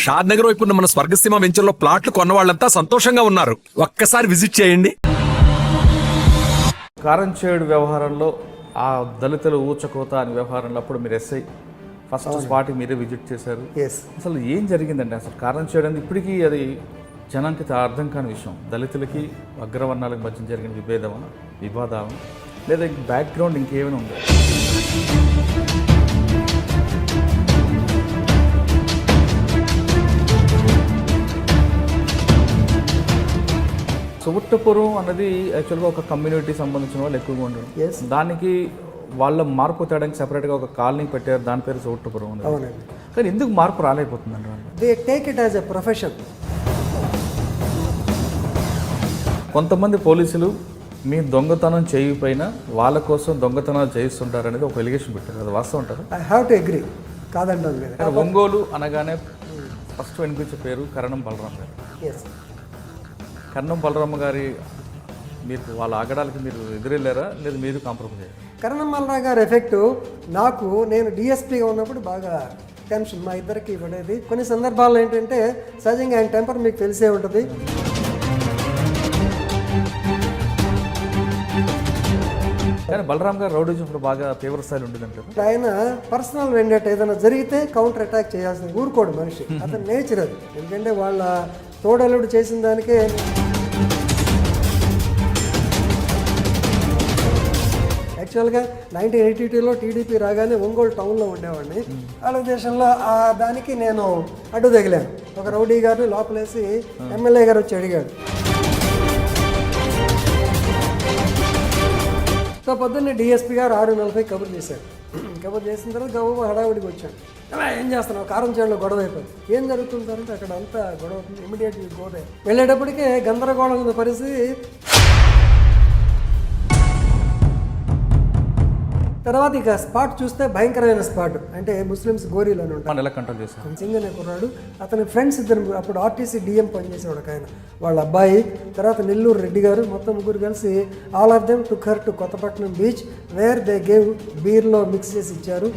షాద్ నగర్ వైపు ఉన్న మన స్వర్గసీమ వెంచర్లో ప్లాట్లు కొన్న వాళ్ళంతా సంతోషంగా ఉన్నారు. ఒక్కసారి విజిట్ చేయండి. కారంచేడు వ్యవహారంలో ఆ దళితుల ఊచకోత అనే వ్యవహారంలో అప్పుడు మీరు ఎస్ఐ ఫస్ట్ స్పాట్కి మీరే విజిట్ చేశారు. అసలు ఏం జరిగిందండి? అసలు కారంచేడు అనేది ఇప్పటికీ అది జనానికి అర్థం కాని విషయం. దళితులకి అగ్రవర్ణాలకు మధ్య జరిగిన వివాదమా లేదా బ్యాక్గ్రౌండ్ ఇంకేమైనా ఉందా? సుగుట్టపురం అన్నది యాక్చువల్గా ఒక కమ్యూనిటీ సంబంధించిన వాళ్ళు ఎక్కువగా ఉండడం, దానికి వాళ్ళ మార్పు తేడానికి సెపరేట్గా ఒక కాలనీ పెట్టారు, దాని పేరు సుగుట్టపురం ఉంది. అవునండి. కానీ ఎందుకు మార్పు రాలేకపోతుందండి? They take it as a profession. కొంతమంది పోలీసులు మీ దొంగతనం చేయకపోయినా వాళ్ళ కోసం దొంగతనాలు చేయిస్తుంటారు అనేది ఒక ఎలిగేషన్ పెట్టారు. అది వాస్తవం ఉంటారు? I have to agree. కాదంటాను కదా. ఒంగోలు అనగానే ఫస్ట్ వినిపించే పేరు కరణం బలరాం గారు. కరణం బలరామ గారి మీరు వాళ్ళ ఆగడాలకి మీరు ఎదురెళ్ళారా లేదా మీరు కాంప్రమైజ్ అయ్యారు? కరణం బలరాం గారి ఎఫెక్ట్ నేను డిఎస్పీగా ఉన్నప్పుడు బాగా టెన్షన్ మా ఇద్దరికి పడేది. కొన్ని సందర్భాల్లో ఏంటంటే సహజంగా ఆయన టెంపర్ మీకు తెలిసే ఉంటుంది. కానీ బలరాం గారు రౌడీజం ఇప్పుడు బాగా తీవ్ర స్థాయిలో ఉంటుందంటే ఆయన పర్సనల్ వెండేట్ ఏదైనా జరిగితే కౌంటర్ అటాక్ చేయాల్సింది ఊరుకోడు మనిషి. అతని నేచర్ అది. ఎందుకంటే వాళ్ళ తోడలుడు చేసిన దానికే యాక్చువల్గా 1982లో టీడీపీ రాగానే ఒంగోలు టౌన్లో ఉండేవాడిని. తెలుగుదేశంలో దానికి నేను అడ్డు తగిలాను. ఒక రౌడీ గారిని లోపలేసి ఎమ్మెల్యే గారు వచ్చి అడిగాడు. సో పొద్దున్నే డిఎస్పీ గారు 6:40 కబుర్ చేశారు. కబుర్ చేసిన తర్వాత గవ్వ హడావిడికి వచ్చాను. అలా ఏం చేస్తున్నావు? కారంచేడులో గొడవ అయిపోయింది. ఏం జరుగుతుందంటే అక్కడ అంతా గొడవ అవుతుంది. ఇమీడియట్గా గోదే వెళ్ళేటప్పటికే గందరగోళం ఉన్న పరిస్థితి. తర్వాత ఇక స్పాట్ చూస్తే భయంకరమైన స్పాట్. అంటే ముస్లిమ్స్ గోరీలు అని ఉంటారు. ఎలా కంట్రోల్ చేశారు? సింగనే కుర్రాడు, అతని ఫ్రెండ్స్ ఇద్దరు, అప్పుడు ఆర్టీసీ డిఎం పనిచేసేవాడు ఒక ఆయన, వాళ్ళ అబ్బాయి, తర్వాత నెల్లూరు రెడ్డి గారు, మొత్తం ముగ్గురు కలిసి all of them took her to Kothapatnam beach where they gave బీర్లో మిక్స్ చేసి ఇచ్చారు.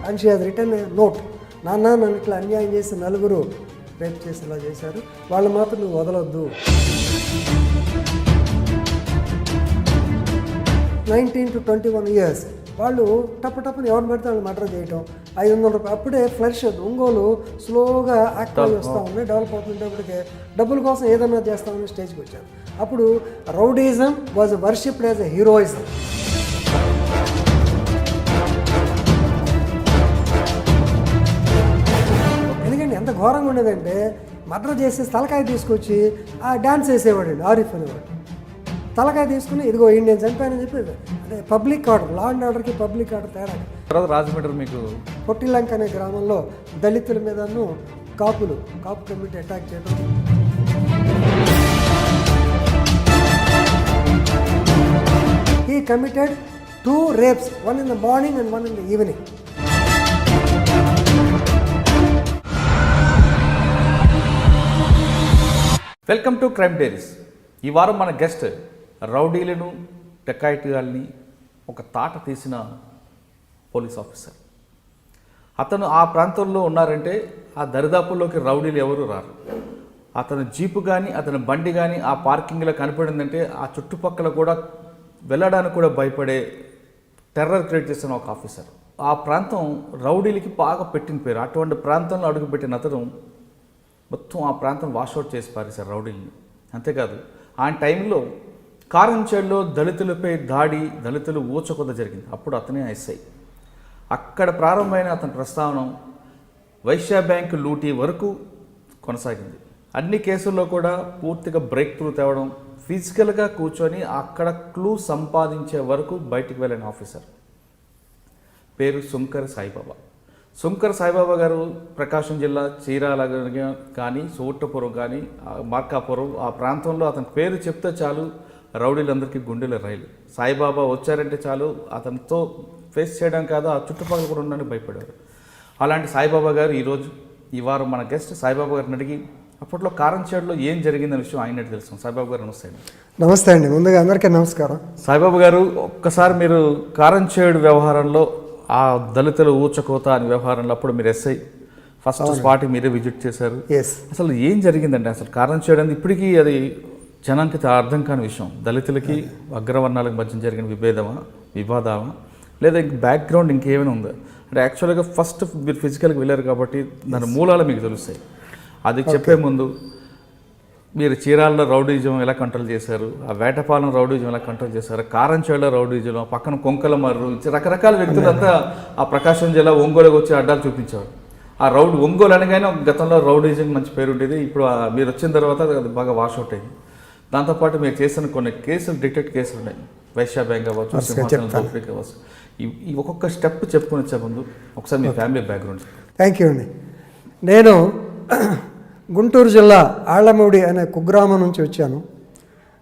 And she has return a note. నాన్న నన్ను ఇట్లా అన్యాయం చేసి నలుగురు రేప్ చేసి ఇలా చేశారు, వాళ్ళు మాత్రం నువ్వు వదలొద్దు. 19 to 21 years వాళ్ళు టప్పుని ఎవరు పెడితే వాళ్ళు మర్డర్ చేయటం. 500 రూపాయలు అప్పుడే ఫ్లష్ ఒంగోలు స్లోగా యాక్టివ్ అయి వస్తూ ఉంది. డెవలప్ అవుతుంటేప్పటికే డబ్బుల కోసం ఏదన్నా చేస్తామని స్టేజ్కి వచ్చారు. అప్పుడు rowdyism was worshipped as a heroism. ఎందుకంటే ఎంత ఘోరంగా ఉండేదంటే మర్డర్ చేసి తలకాయ తీసుకొచ్చి ఆ డ్యాన్స్ వేసేవాడండి ఆరిఫ్ అనేవాడు. తలకాయ తీసుకుని ఇదిగో ఇండియన్ చనిపోయానని చెప్పి అదే పబ్లిక్ ఆర్డర్, లా అండ్ ఆర్డర్కి పబ్లిక్ ఆర్డర్ తేడా. తర్వాత రాజమండ్రి మీకు పొట్టిలంక అనే గ్రామంలో దళితుల మీదను కాపు కమ్యూనిటీ అటాక్ చేయడం. He committed 2 rapes, one in the morning and one in the evening. Welcome to crime diaries. ఈ వారం మన గెస్ట్ రౌడీలను డకాయిటీగాల్ని ఒక తాట తీసిన పోలీస్ ఆఫీసర్. అతను ఆ ప్రాంతంలో ఉన్నారంటే ఆ దరిదాపుల్లోకి రౌడీలు ఎవరు రారు. అతని జీపు కానీ అతని బండి కానీ ఆ పార్కింగ్లో కనపడిందంటే ఆ చుట్టుపక్కల కూడా వెళ్ళడానికి కూడా భయపడే టెర్రర్ క్రియేట్ చేసిన ఒక ఆఫీసర్. ఆ ప్రాంతం రౌడీలకి బాగా పెట్టిన పేరు. అటువంటి ప్రాంతంలో అడుగుపెట్టిన అతను మొత్తం ఆ ప్రాంతం వాషౌట్ చేసి పారేశారు రౌడీల్ని. అంతేకాదు ఆ టైంలో కారంచేడులో దళితులపై దాడి, దళితులు ఊచకొద్ద జరిగింది. అప్పుడు అతనే ఎస్ఐ. అక్కడ ప్రారంభమైన అతని ప్రస్తావన వైశ్య బ్యాంకు లూటీ వరకు కొనసాగింది. అన్ని కేసుల్లో కూడా పూర్తిగా బ్రేక్ త్రూ తేవడం, ఫిజికల్గా కూర్చొని అక్కడ క్లూ సంపాదించే వరకు బయటికి వెళ్ళిన ఆఫీసర్ పేరు సుంకర సాయిబాబా. సుంకర సాయిబాబా గారు ప్రకాశం జిల్లా చీరాల కానీ సోట్టపురం కానీ మార్కాపురం ఆ ప్రాంతంలో అతని పేరు చెప్తే చాలు రౌడీలందరికీ గుండెల రైలు. సాయిబాబా వచ్చారంటే చాలు అతనితో ఫేస్ చేయడం కాదు ఆ చుట్టుపక్కల కూడా ఉండడానికి భయపడేవారు. అలాంటి సాయిబాబా గారు ఈ వారం మన గెస్ట్. సాయిబాబా గారిని అడిగి అప్పట్లో కారంచేడులో ఏం జరిగిందనే విషయం ఆయన తెలుసు. సాయిబాబు గారు నమస్తే అండి. నమస్తే అండి, ముందుగా అందరికీ నమస్కారం. సాయిబాబు గారు, ఒక్కసారి మీరు కారంచేడు వ్యవహారంలో, ఆ దళితుల ఊచకోత అనే వ్యవహారంలో అప్పుడు మీరు ఎస్ఐ ఫస్ట్ స్పాట్ మీరే విజిట్ చేశారు. ఎస్, అసలు ఏం జరిగిందండి? అసలు కారంచేడు అనేది ఇప్పటికీ అది జనానికి అర్థం కాని విషయం. దళితులకి అగ్రవర్ణాలకు మధ్య జరిగిన వివాదమా లేదా బ్యాక్గ్రౌండ్ ఇంకేమైనా ఉందా? అంటే యాక్చువల్గా ఫస్ట్ మీరు ఫిజికల్గా వెళ్ళారు కాబట్టి దాని మూలాలు మీకు తెలుస్తాయి. అది చెప్పే ముందు మీరు చీరాలలో రౌడీజం ఎలా కంట్రోల్ చేశారు, ఆ వేటపాలెం రౌడీజం ఎలా కంట్రోల్ చేశారు, కారంచేడులో రౌడీజం, పక్కన కొంకల మర్రు, రకరకాల వ్యక్తులంతా ఆ ప్రకాశం జిల్లా ఒంగోలుకి వచ్చి అడ్డాలు చూపించారు. ఆ ఒంగోలు అనగానే గతంలో రౌడీజం మంచి పేరు ఉండేది. ఇప్పుడు మీరు వచ్చిన తర్వాత అది బాగా వాషౌట్ అయింది. దాంతోపాటు మీరు చేసిన కొన్ని కేసులు, డిటెక్ట్ కేసులు ఉన్నాయి. వైశ్య బ్యాంక్ అవ్వచ్చు, సింహాచలం దోపిడీ కావచ్చు. ఈ ఒక్కొక్క స్టెప్ చెప్పుకొని వచ్చే ముందు ఒకసారి మీ ఫ్యామిలీ బ్యాక్గ్రౌండ్. థ్యాంక్ యూ అండి. నేను గుంటూరు జిల్లా ఆళ్లమూడి అనే కుగ్రామం నుంచి వచ్చాను.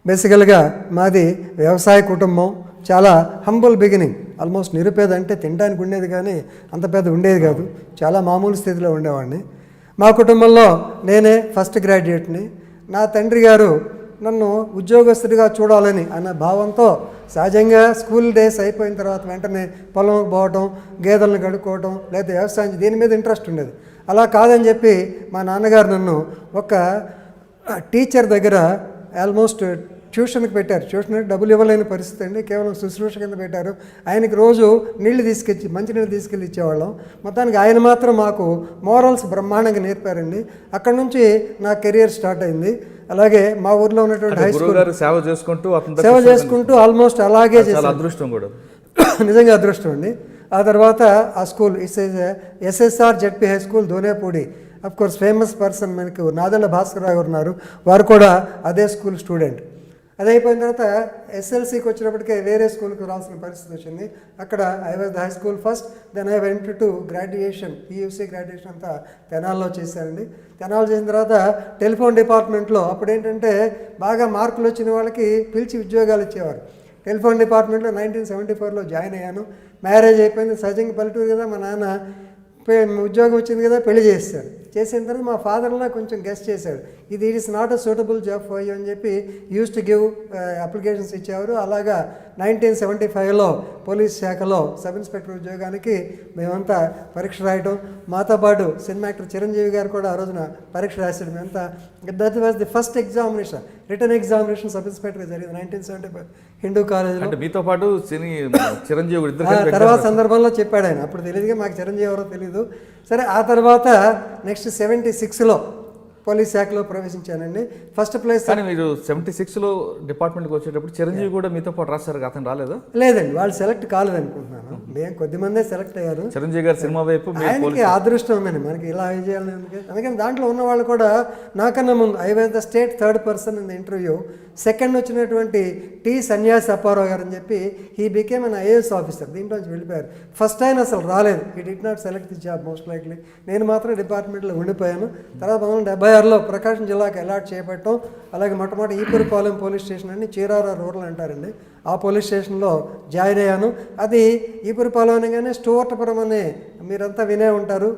బేసికల్గా మాది వ్యవసాయ కుటుంబం, చాలా హంబుల్ బిగినింగ్. ఆల్మోస్ట్ నిరుపేద అంటే తినడానికి ఉండేది కానీ అంత పెద్ద ఉండేది కాదు, చాలా మామూలు స్థితిలో ఉండేవాడిని. మా కుటుంబంలో నేనే ఫస్ట్ గ్రాడ్యుయేట్ని. నా తండ్రి గారు నన్ను ఉద్యోగస్తుడిగా చూడాలని అన్న భావంతో సహజంగా స్కూల్ డేస్ అయిపోయిన తర్వాత వెంటనే పొలంకి పోవటం, గేదెలను కడుక్కోవటం, లేదా వ్యవసాయం దీని మీద ఇంట్రెస్ట్ ఉండేది. అలా కాదని చెప్పి మా నాన్నగారు నన్ను ఒక టీచర్ దగ్గర ఆల్మోస్ట్ ట్యూషన్కి పెట్టారు. ట్యూషన్కి డబ్బులు ఇవ్వలేని పరిస్థితి అండి, కేవలం శుశ్రూష కింద పెట్టారు. ఆయనకి రోజు మంచినీళ్ళు తీసుకెళ్ళి ఇచ్చేవాళ్ళం. మొత్తానికి ఆయన మాత్రం మాకు మోరల్స్ బ్రహ్మాండంగా నేర్పారండి. అక్కడ నుంచి నా కెరియర్ స్టార్ట్ అయింది. అలాగే మా ఊర్లో ఉన్నటువంటి హై స్కూల్ సేవ చేసుకుంటూ ఆల్మోస్ట్ అలాగే చేశాను. అదృష్టం కూడా నిజంగా అదృష్టం అండి. ఆ తర్వాత ఆ school SSR ZP high school Donepudi, of course famous person మనకు నాదెళ్ల భాస్కరరావు గారు ఉన్నారు, వారు కూడా అదే స్కూల్ స్టూడెంట్. అది అయిపోయిన తర్వాత ఎస్ఎల్సీకి వచ్చినప్పటికే వేరే స్కూల్కి రావాల్సిన పరిస్థితి వచ్చింది. అక్కడ I was the high school first, then I went to graduation, PUC graduation అంతా తెనాల్లో చేశానండి. తెనాలు చేసిన తర్వాత టెలిఫోన్ డిపార్ట్మెంట్లో అప్పుడు ఏంటంటే బాగా మార్కులు వచ్చిన వాళ్ళకి పిలిచి ఉద్యోగాలు ఇచ్చేవారు. టెలిఫోన్ డిపార్ట్మెంట్లో 1974లో జాయిన్ అయ్యాను. మ్యారేజ్ అయిపోయింది. సహజంగా పల్లెటూరు కదా, మా నాన్న ఉద్యోగం వచ్చింది కదా పెళ్లి చేశాడు. చేసిన తర్వాత మా ఫాదర్లా కొంచెం గెస్ట్ చేశాడు, ఇది it is not a suitable job for you అని చెప్పి యూస్ టు గివ్ అప్లికేషన్స్ ఇచ్చేవారు. అలాగా 1975లో పోలీస్ శాఖలో సబ్ ఇన్స్పెక్టర్ ఉద్యోగానికి మేమంతా పరీక్ష రాయటం, మాతో పాటు సినిమా యాక్టర్ చిరంజీవి గారు కూడా ఆ రోజున పరీక్ష రాశాడు. మేమంతా that was the first examination, written examination sub inspector జరిగింది 1975 హిందూ కాలేజ్లో. మీతో పాటు చిరంజీవి తర్వాత సందర్భంలో చెప్పాడు ఆయన, అప్పుడు తెలియదుగా మాకు చిరంజీవి ఎవరో తెలీదు. సరే, ఆ తర్వాత నెక్స్ట్ 76లో పోలీస్ శాఖలో ప్రవేశించానండి. First place. కానీ మీరు 76లో డిపార్ట్మెంట్కి వచ్చేటప్పుడు చిరంజీవి కూడా మీతో పాటు రాశారు, అతను రాలేదా? లేదండి, వాళ్ళు సెలెక్ట్ కాలేదు అనుకుంటున్నాను. మేము కొద్దిమందే సెలెక్ట్ అయ్యారు. చిరంజీవి గారు సినిమా వైపు ఆయనకి అదృష్టం ఉందండి, మనకి ఇలా చేయాలని. అందుకని దాంట్లో ఉన్న వాళ్ళు కూడా నాకన్నా ముందు I was the state third person in the interview. Second వచ్చినటువంటి టి సన్యాసి అప్పారావు గారు అని చెప్పి he became an IAS officer, దీంట్లోంచి వెళ్ళిపోయారు. ఫస్ట్ ఆయన అసలు రాలేదు, he did not select the job most likely. నేను మాత్రం డిపార్ట్మెంట్లో ఉండిపోయాను. తర్వాత 1976లో ప్రకాశం జిల్లాకు అలాట్ చేపట్టడం, అలాగే మొట్టమొదటి ఈపురపాలెం పోలీస్ స్టేషన్ అని చీరాల రూరల్ అంటారండి, ఆ పోలీస్ స్టేషన్లో జాయిన్ అయ్యాను. అది ఈపురపాలెం అనగానే స్టోర్టపురం అనే మీరంతా వినే ఉంటారు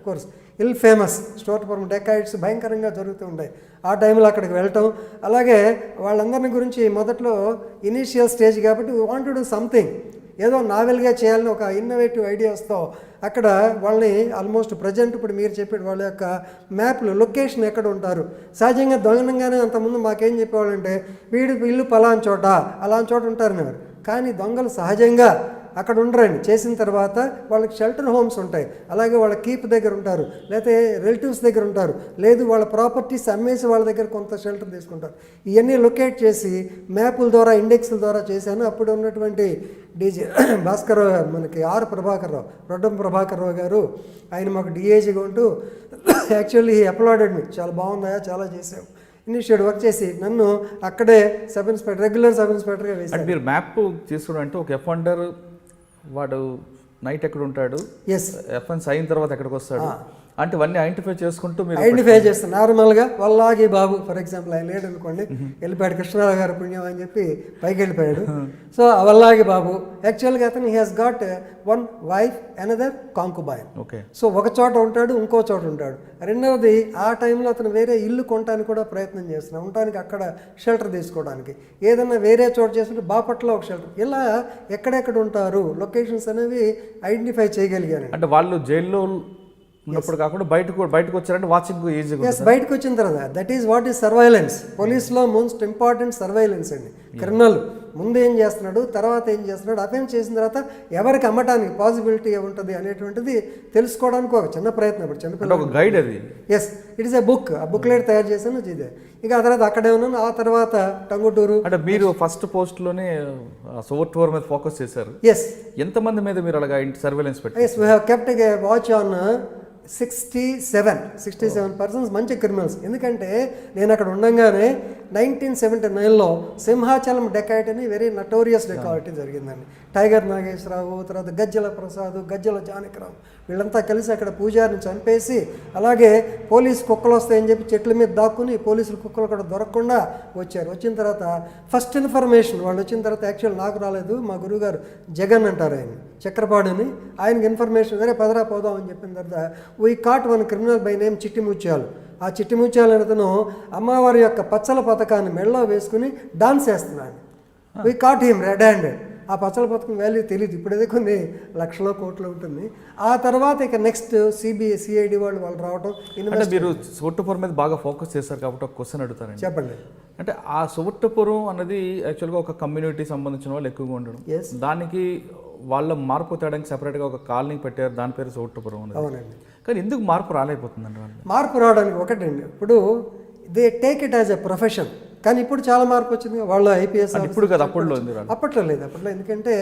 కోర్స్, ఇల్ ఫేమస్ స్టోర్టపురం డెకాయిడ్స్ భయంకరంగా జరుగుతూ ఉంటాయి. ఆ టైంలో అక్కడికి వెళ్ళటం, అలాగే వాళ్ళందరిని గురించి మొదట్లో ఇనీషియల్ స్టేజ్ కాబట్టి we want to do something, ఏదో నావెల్గా చేయాలని ఒక ఇన్నోవేటివ్ ఐడియాస్తో అక్కడ వాళ్ళని ఆల్మోస్ట్ ప్రజెంట్ ఇప్పుడు మీరు చెప్పాడు వాళ్ళ యొక్క మ్యాప్లు లొకేషన్ ఎక్కడ ఉంటారు. సహజంగా దొంగనంగానే అంతకుముందు మాకేం చెప్పేవాళ్ళంటే వీళ్ళు పలానా చోట అలాంటి చోట ఉంటారనేవారు. కానీ దొంగలు సహజంగా అక్కడ ఉండరండి. చేసిన తర్వాత వాళ్ళకి షెల్టర్ హోమ్స్ ఉంటాయి, అలాగే వాళ్ళ కీప్ దగ్గర ఉంటారు, లేకపోతే రిలేటివ్స్ దగ్గర ఉంటారు, లేదు వాళ్ళ ప్రాపర్టీస్ అమ్మేసి వాళ్ళ దగ్గర కొంత షెల్టర్ తీసుకుంటారు. ఇవన్నీ లొకేట్ చేసి మ్యాపుల ద్వారా ఇండెక్స్ల ద్వారా చేశాను. అప్పుడు ఉన్నటువంటి డీజీ భాస్కర్ మనకి రొడ్డం ప్రభాకర్ రావు గారు, ఆయన మాకు డిఏజీగా ఉంటూ యాక్చువల్లీ అప్లాడెడ్ మీ, చాలా బాగుందా, చాలా చేసావు, ఇనిషియేట్ వర్క్ చేసి నన్ను అక్కడే రెగ్యులర్ సబ్ ఇన్స్పెక్టర్గా వేశారు. మీరు మ్యాప్ తీసుకున్నారంటే ఒక ఎఫెండర్ వాడు నైట్ ఎక్కడ ఉంటాడు, ఎస్ ఎఫెన్స్ అయిన తర్వాత ఎక్కడికి వస్తాడు, అంటే ఇవన్నీ ఐడెంటిఫై చేసుకుంటూ మీరు ఐడెంటిఫై చేస్తాను నార్మల్గా వల్లాగి బాబు ఫర్ ఎగ్జాంపుల్ ఆయన లేడు అనుకోండి, వెళ్ళిపోయాడు కృష్ణారావు గారు పుణ్యం అని చెప్పి పైకి వెళ్ళిపోయాడు. సో ఆ వల్లాగి బాబు యాక్చువల్గా అతను he has got one wife another concubine. Okay. So ఒక చోట ఉంటాడు, ఇంకో చోట ఉంటాడు. రెండవది ఆ టైంలో అతను వేరే ఇల్లు కొనడానికి కూడా ప్రయత్నం చేస్తున్నాడు, ఉండటానికి అక్కడ షెల్టర్ తీసుకోవడానికి. ఏదన్నా వేరే చోట చేస్తుంటే బాపట్లో ఒక షెల్టర్, ఇలా ఎక్కడెక్కడ ఉంటారు లొకేషన్స్ అనేవి ఐడెంటిఫై చేయగలిగాను. అంటే వాళ్ళు జైల్లో ఉన్నప్పుడు కాకుండా బయటకు వచ్చారంటే వాచింగ్ ఈజీగా. ఎస్, బయటకు వచ్చిన తర్వాత that is what is surveillance. పోలీస్లో మోస్ట్ ఇంపార్టెంట్ సర్వైలెన్స్ అండి. క్రిమినల్ ముందు ఏం చేస్తున్నాడు, తర్వాత ఏం చేస్తున్నాడు, అఫెన్స్ చేసిన తర్వాత ఎవరికి అమ్మటానికి పాసిబిలిటీ ఉంటుంది అనేటువంటిది తెలుసుకోవడానికి ఒక చిన్న ప్రయత్నం. ఇప్పుడు చిన్నపిల్లలు గైడ్ అది. Yes, it is a book. ఆ బుక్లెట్ తయారు చేశాను ఇదే. ఇక ఆ తర్వాత అక్కడే ఉన్నాను. ఆ తర్వాత టంగుటూరు. అంటే మీరు ఫస్ట్ పోస్ట్లోనే సోవర్టూర్ మీద ఫోకస్ చేశారు. ఎస్. ఎంతమంది మీద మీరు అలాగా సర్వేలెన్స్ పెట్టారు? Yes, we have kept a watch on 67 persons మంచి క్రిమినల్స్. ఎందుకంటే నేను అక్కడ ఉండగానే 1979లో సింహాచలం డెకాయిట్ అని వెరీ నటోరియస్ డెకాయిట్ జరిగిందండి. టైగర్ నాగేశ్వరరావు, తర్వాత గజ్జల ప్రసాద్, గజ్జల జానకిరావు వీళ్ళంతా కలిసి అక్కడ పూజారిని చంపేసి, అలాగే పోలీసు కుక్కలు వస్తాయని చెప్పి చెట్ల మీద దాక్కుని పోలీసులు కుక్కలు కూడా దొరకకుండా వచ్చారు. వచ్చిన తర్వాత ఫస్ట్ ఇన్ఫర్మేషన్ వాళ్ళు వచ్చిన తర్వాత యాక్చువల్ నాకు రాలేదు, మా గురువుగారు జగన్ అంటారు ఆయన, చక్రపాణిని, ఆయనకి ఇన్ఫర్మేషన్ సరే పదరా పోదాం అని చెప్పిన తర్వాత we caught one criminal by name Chitti Mutyalu. ఆ చిట్టి ముత్యాలు అతను అమ్మవారి యొక్క పచ్చల పథకాన్ని మెడలో వేసుకుని డాన్స్ చేస్తున్నాడు. We caught him red handed. ఆ పచ్చల పథకం వాల్యూ తెలియదు, ఇప్పుడైతే కొన్ని లక్షల కోట్లు ఉంటుంది. ఆ తర్వాత ఇక నెక్స్ట్ సిఐడి వాళ్ళు రావడం. అంటే మీరు సోవర్టుపురం మీద బాగా ఫోకస్ చేశారు కాబట్టి ఒక క్వశ్చన్ అడుగుతారండి. చెప్పండి. అంటే ఆ సోవర్టుపురం అన్నది యాక్చువల్గా ఒక కమ్యూనిటీ సంబంధించిన వాళ్ళు ఎక్కువగా ఉండడం, దానికి వాళ్ళ మార్పు తేడానికి సెపరేట్గా ఒక కాలనీ పెట్టారు, దాని పేరు సోవర్టుపురం అనేది. అవునండి. కానీ ఎందుకు మార్పు రాలేకపోతుందండి వాళ్ళు? మార్పు రావడానికి ఒకటండి, ఇప్పుడు they take it as a profession. కానీ ఇప్పుడు చాలా మార్పు వచ్చింది. వాళ్ళ ఐపీఎస్ ఇప్పుడు కదా, అప్పట్లో లేదు. అప్పట్లో ఎందుకంటే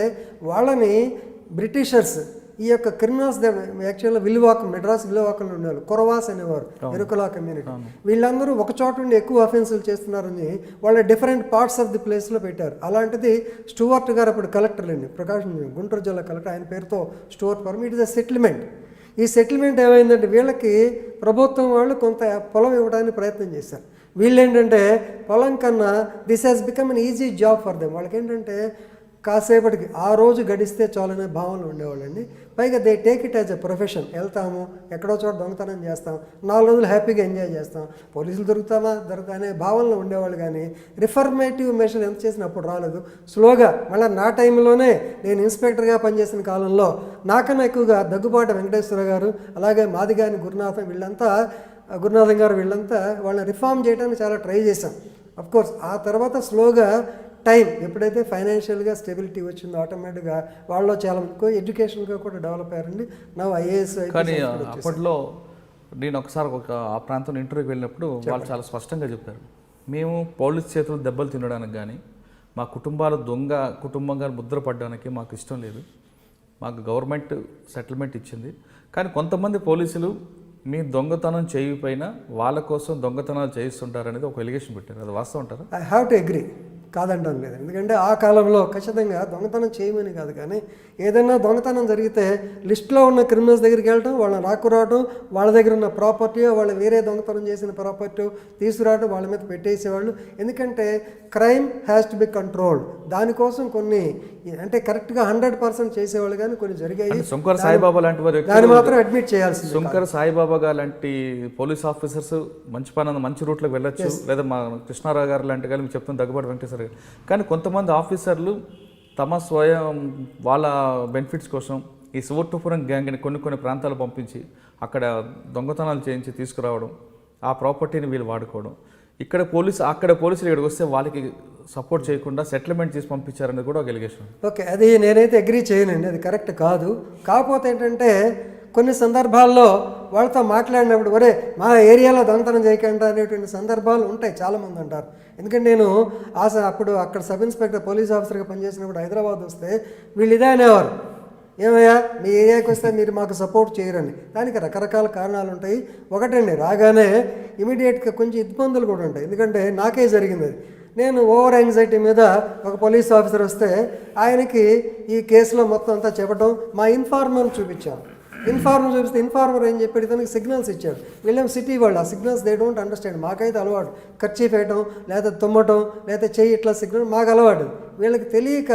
వాళ్ళని బ్రిటిషర్స్ ఈ యొక్క క్రిమినల్స్ యాక్చువల్గా విలువాకం, మెడ్రాస్ విలువాకంలో ఉండేవాళ్ళు, కొరవాస్ అనేవారు, ఎరుకలా కమ్యూనిటీ. వీళ్ళందరూ ఒక చోట నుండి ఎక్కువ అఫెన్సులు చేస్తున్నారని వాళ్ళ డిఫరెంట్ పార్ట్స్ ఆఫ్ ది ప్లేస్లో పెట్టారు. అలాంటిది స్టూవర్ట్ గారు అప్పుడు కలెక్టర్ అండి, ప్రకాశం గుంటూరు జిల్లా కలెక్టర్, ఆయన పేరుతో Stuart farm. It is a settlement. ఈ సెటిల్మెంట్ ఏమైందంటే వీళ్ళకి ప్రభుత్వం వాళ్ళు కొంత పొలం ఇవ్వడానికి ప్రయత్నం చేశారు. వీళ్ళు ఏంటంటే పొలం కన్నా this has become an easy job for them. వాళ్ళకి ఏంటంటే కాసేపటికి ఆ రోజు గడిస్తే చాలనే భావనలు ఉండేవాళ్ళండి. పైగా they take it as a profession. వెళ్తాము, ఎక్కడో చోట దొంగతనం చేస్తాం, 4 రోజులు హ్యాపీగా ఎంజాయ్ చేస్తాం, పోలీసులు దొరుకుతానే భావనలో ఉండేవాళ్ళు. కానీ రిఫర్మేటివ్ మెషర్ ఎంత చేసినా అప్పుడు రాలేదు. స్లోగా మళ్ళీ నా టైంలోనే నేను ఇన్స్పెక్టర్గా పనిచేసిన కాలంలో నాకన్నా ఎక్కువగా దగ్గుబాటి వెంకటేశ్వర గారు, అలాగే మాదిగాని గురునాథం గారు వీళ్ళంతా వాళ్ళని రిఫార్మ్ చేయడానికి చాలా ట్రై చేశాం. అఫ్కోర్స్ ఆ తర్వాత స్లోగా టైం ఎప్పుడైతే ఫైనాన్షియల్గా స్టెబిలిటీ వచ్చిందో ఆటోమేటిక్గా వాళ్ళు చాలా ఎడ్యుకేషన్గా కూడా డెవలప్ అయ్యారండి. నా ఐఏఎస్. కానీ అప్పట్లో నేను ఒకసారి ఆ ప్రాంతంలో ఇంటర్వ్యూకి వెళ్ళినప్పుడు వాళ్ళు చాలా స్పష్టంగా చెప్పారు, మేము పోలీస్ చేతులు దెబ్బలు తినడానికి కానీ, మా కుటుంబాలు దొంగ కుటుంబంగా ముద్రపడడానికి మాకు ఇష్టం లేదు. మాకు గవర్నమెంట్ సెటిల్మెంట్ ఇచ్చింది, కానీ కొంతమంది పోలీసులు మీ దొంగతనం చేయకపోయినా వాళ్ళ కోసం దొంగతనాలు చేయిస్తుంటారనేది ఒక ఎలిగేషన్ పెట్టారు. అది వాస్తవం అంటారా? ఐ హ్యావ్ టు అగ్రీ, కాదంటాం లేదు. ఎందుకంటే ఆ కాలంలో ఖచ్చితంగా దొంగతనం చేయమని కాదు, కానీ ఏదైనా దొంగతనం జరిగితే లిస్టులో ఉన్న క్రిమినల్స్ దగ్గరికి వెళ్ళటం, వాళ్ళని రాకురావడం, వాళ్ళ దగ్గర ఉన్న ప్రాపర్టీ, వాళ్ళు వేరే దొంగతనం చేసిన ప్రాపర్టీ తీసుకురావడం, వాళ్ళ మీద పెట్టేసేవాళ్ళు. ఎందుకంటే crime has to be controlled. దానికోసం కొన్ని అంటే కరెక్ట్గా 100% చేసేవాళ్ళు, కానీ కొన్ని జరిగాయి. శంకర్ సాయిబాబా లాంటి వారు దాన్ని మాత్రం అడ్మిట్ చేయాల్సి. శంకర్ సాయిబాబా గారు లాంటి పోలీస్ ఆఫీసర్స్ మంచి పని మంచి రూట్లోకి వెళ్ళొచ్చు, లేదా మా కృష్ణారావు గారు లాంటి కానీ మీకు చెప్తున్న దగ్గుబాటి వెంకటేశ్వర. కానీ కొంతమంది ఆఫీసర్లు తమ స్వయం వాళ్ళ బెనిఫిట్స్ కోసం ఈ సోవర్టుపురం గ్యాంగ్ని కొన్ని ప్రాంతాలు పంపించి అక్కడ దొంగతనాలు చేయించి తీసుకురావడం, ఆ ప్రాపర్టీని వీళ్ళు వాడుకోవడం, అక్కడ పోలీసులు ఇక్కడికి వస్తే వాళ్ళకి సపోర్ట్ చేయకుండా సెటిల్మెంట్ చేసి పంపించారనేది కూడా ఒక ఎలిగేషన్. ఓకే, అది నేనైతే అగ్రీ చేయనండి, అది కరెక్ట్ కాదు. కాకపోతే ఏంటంటే కొన్ని సందర్భాల్లో వాళ్ళతో మాట్లాడినప్పుడు ఒరే మా ఏరియాలో దొంగతనం చేయకుండా అనేటువంటి సందర్భాలు ఉంటాయి, చాలామంది అంటారు. ఎందుకంటే నేను అప్పుడు అక్కడ సబ్ ఇన్స్పెక్టర్ పోలీస్ ఆఫీసర్గా పనిచేసినప్పుడు హైదరాబాద్ వస్తే వీళ్ళు ఇదే అనేవారు, ఏమయ్యా మీ ఏరియాకి వస్తే మీరు మాకు సపోర్ట్ చేయరండి. దానికి రకరకాల కారణాలు ఉంటాయి. ఒకటండి, రాగానే ఇమీడియట్గా కొంచెం ఇబ్బందులు కూడా ఉంటాయి. ఎందుకంటే నాకే జరిగింది అది. నేను ఓవర్ యాంగ్జైటీ మీద ఒక పోలీస్ ఆఫీసర్ వస్తే ఆయనకి ఈ కేసులో మొత్తం అంతా చెప్పడం, మా ఇన్ఫార్మర్ని చూపించాను. ఇన్ఫార్మర్ చూపిస్తే ఇన్ఫార్మర్ ఏం చెప్పాడు, ఇతనికి సిగ్నల్స్ ఇచ్చాడు. వీళ్ళేం సిటీ వాళ్ళు, ఆ సిగ్నల్స్ దే డోంట్ అండర్స్టాండ్. మాకైతే అలవాటు ఖర్చీఫ్ వేయటం, లేదా తుమ్మటం, లేదా చెయ్యి ఇట్లా సిగ్నల్ మాకు అలవాటు. వీళ్ళకి తెలియక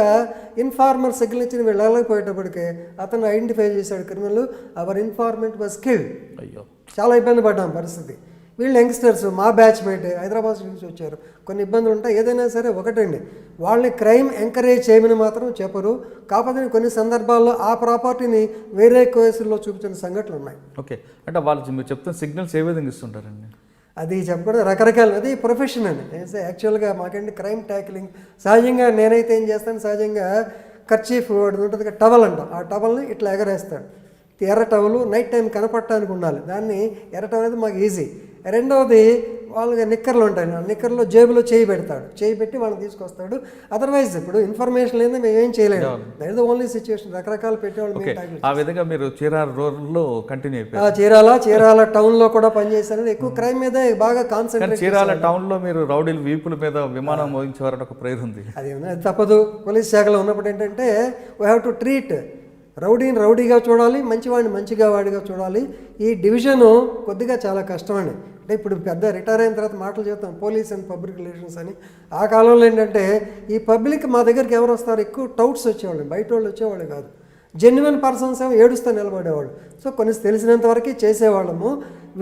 ఇన్ఫార్మర్ సిగ్నల్ ఇచ్చిన వీళ్ళు వెళ్ళకపోయేటప్పటికే అతను ఐడెంటిఫై చేశాడు criminal. Our informant was killed. అయ్యో, చాలా ఇబ్బంది పడ్డాం పరిస్థితి. వీళ్ళు యంగ్స్టర్స్, మా బ్యాచ్మేట్ హైదరాబాద్ నుంచి వచ్చారు. కొన్ని ఇబ్బందులు ఉంటాయి. ఏదైనా సరే ఒకటండి, వాళ్ళని క్రైమ్ ఎంకరేజ్ చేయమని మాత్రం చెప్పరు. కాకపోతే కొన్ని సందర్భాల్లో ఆ ప్రాపర్టీని వేరే కేసుల్లో చూపించిన సంఘటనలు ఉన్నాయి. ఓకే, అంటే వాళ్ళు మీరు చెప్తున్న సిగ్నల్స్ ఏ విధంగా ఇస్తుంటారండి? అది చెప్పడం రకరకాలు, అది ప్రొఫెషన్ అండి. యాక్చువల్గా మాకండి క్రైమ్ ట్యాకిలింగ్ సహజంగా నేనైతే ఏం చేస్తాను, సహజంగా కర్చీఫ్ ఉంటుంది కదా, టవల్ అంటాం, ఆ టవల్ని ఇట్లా ఎగరేస్తాడు. ఎర్ర టవలు నైట్ టైం కనపడటానికి ఉండాలి. దాన్ని ఎర్ర టవల్ అనేది మాకు ఈజీ. రెండవది వాళ్ళకి నిక్కర్లు ఉంటాయి, ఆ నిక్కర్లో జేబులో చేయి పెడతాడు, చేయి పెట్టి వాళ్ళని తీసుకొస్తాడు. అదర్వైజ్ ఇప్పుడు ఇన్ఫర్మేషన్ లేదా మేము ఏం చేయలేము. That is the only situation. రకరకాల పెట్టేవాళ్ళు. ఆ విధంగా మీరు చీరాల రోడ్లో కంటిన్యూ అయిపోయారు. చీరాల టౌన్లో కూడా పనిచేశాను. ఎక్కువ క్రైమ్ మీద బాగా కాన్సన్ట్రేట్. చీరాల టౌన్లో మీరు రౌడీల వీపుల మీద విమానం మోగించేవారని ఒక ప్రేరణ ఉంది. అది తప్పదు. పోలీస్ శాఖలో ఉన్నప్పుడు ఏంటంటే వీ హ్యావ్ టు ట్రీట్ రౌడీని రౌడీగా చూడాలి, మంచివాడిని మంచిగా వాడిగా చూడాలి. ఈ డివిజను కొద్దిగా చాలా కష్టమండి. అంటే ఇప్పుడు పెద్ద రిటైర్ అయిన తర్వాత మాటలు చెప్తాం పోలీస్ అండ్ పబ్లిక్ రిలేషన్స్ అని. ఆ కాలంలో ఏంటంటే ఈ పబ్లిక్ మా దగ్గరికి ఎవరు వస్తారు, ఎక్కువ టౌట్స్ వచ్చేవాళ్ళు, బయట వాళ్ళు వచ్చేవాళ్ళు కాదు. జెన్యున్ పర్సన్స్ ఏమో ఏడుస్తూ నిలబడేవాళ్ళు. సో కొన్ని తెలిసినంత వరకు చేసేవాళ్ళము.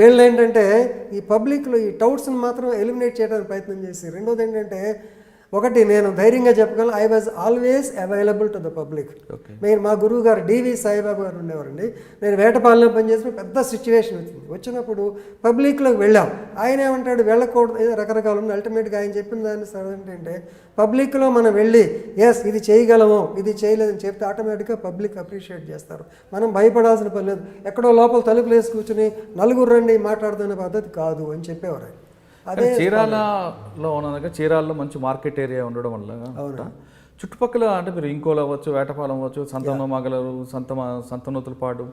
వీళ్ళు ఏంటంటే ఈ పబ్లిక్లో ఈ టౌట్స్ని మాత్రం ఎలిమినేట్ చేయడానికి ప్రయత్నం చేసి, రెండోది ఏంటంటే ఒకటి నేను ధైర్యంగా చెప్పగలను, I was always available to the public. నేను మా గురువు గారు డివి సాయిబాబు గారు ఉండేవారండి. నేను వేటపాలెంలో పనిచేసిన పెద్ద సిచ్యువేషన్ వచ్చినప్పుడు పబ్లిక్లోకి వెళ్ళాం. ఆయన ఏమంటాడు, వెళ్ళకూడదు, ఏదో రకరకాలు ఉంది. అల్టిమేట్గా ఆయన చెప్పిన దాన్ని ఏంటంటే పబ్లిక్లో మనం వెళ్ళి ఎస్ ఇది చేయగలము, ఇది చేయలేదని చెప్తే ఆటోమేటిక్గా పబ్లిక్ అప్రిషియేట్ చేస్తారు. మనం భయపడాల్సిన పని లేదు. ఎక్కడో లోపల తలుపులు వేసి కూర్చుని నలుగురు రండి మాట్లాడుతున్న పద్ధతి కాదు అని చెప్పేవారు. అదే చీరాలలో ఉన్నది, చీరాలలో మంచి మార్కెట్ ఏరియా ఉండడం వల్ల చుట్టుపక్కల అంటే మీరు ఇంకోలు అవ్వచ్చు, వేటపాలెం అవ్వచ్చు, సంతనోమగలరు, సంతనూతులపాడు,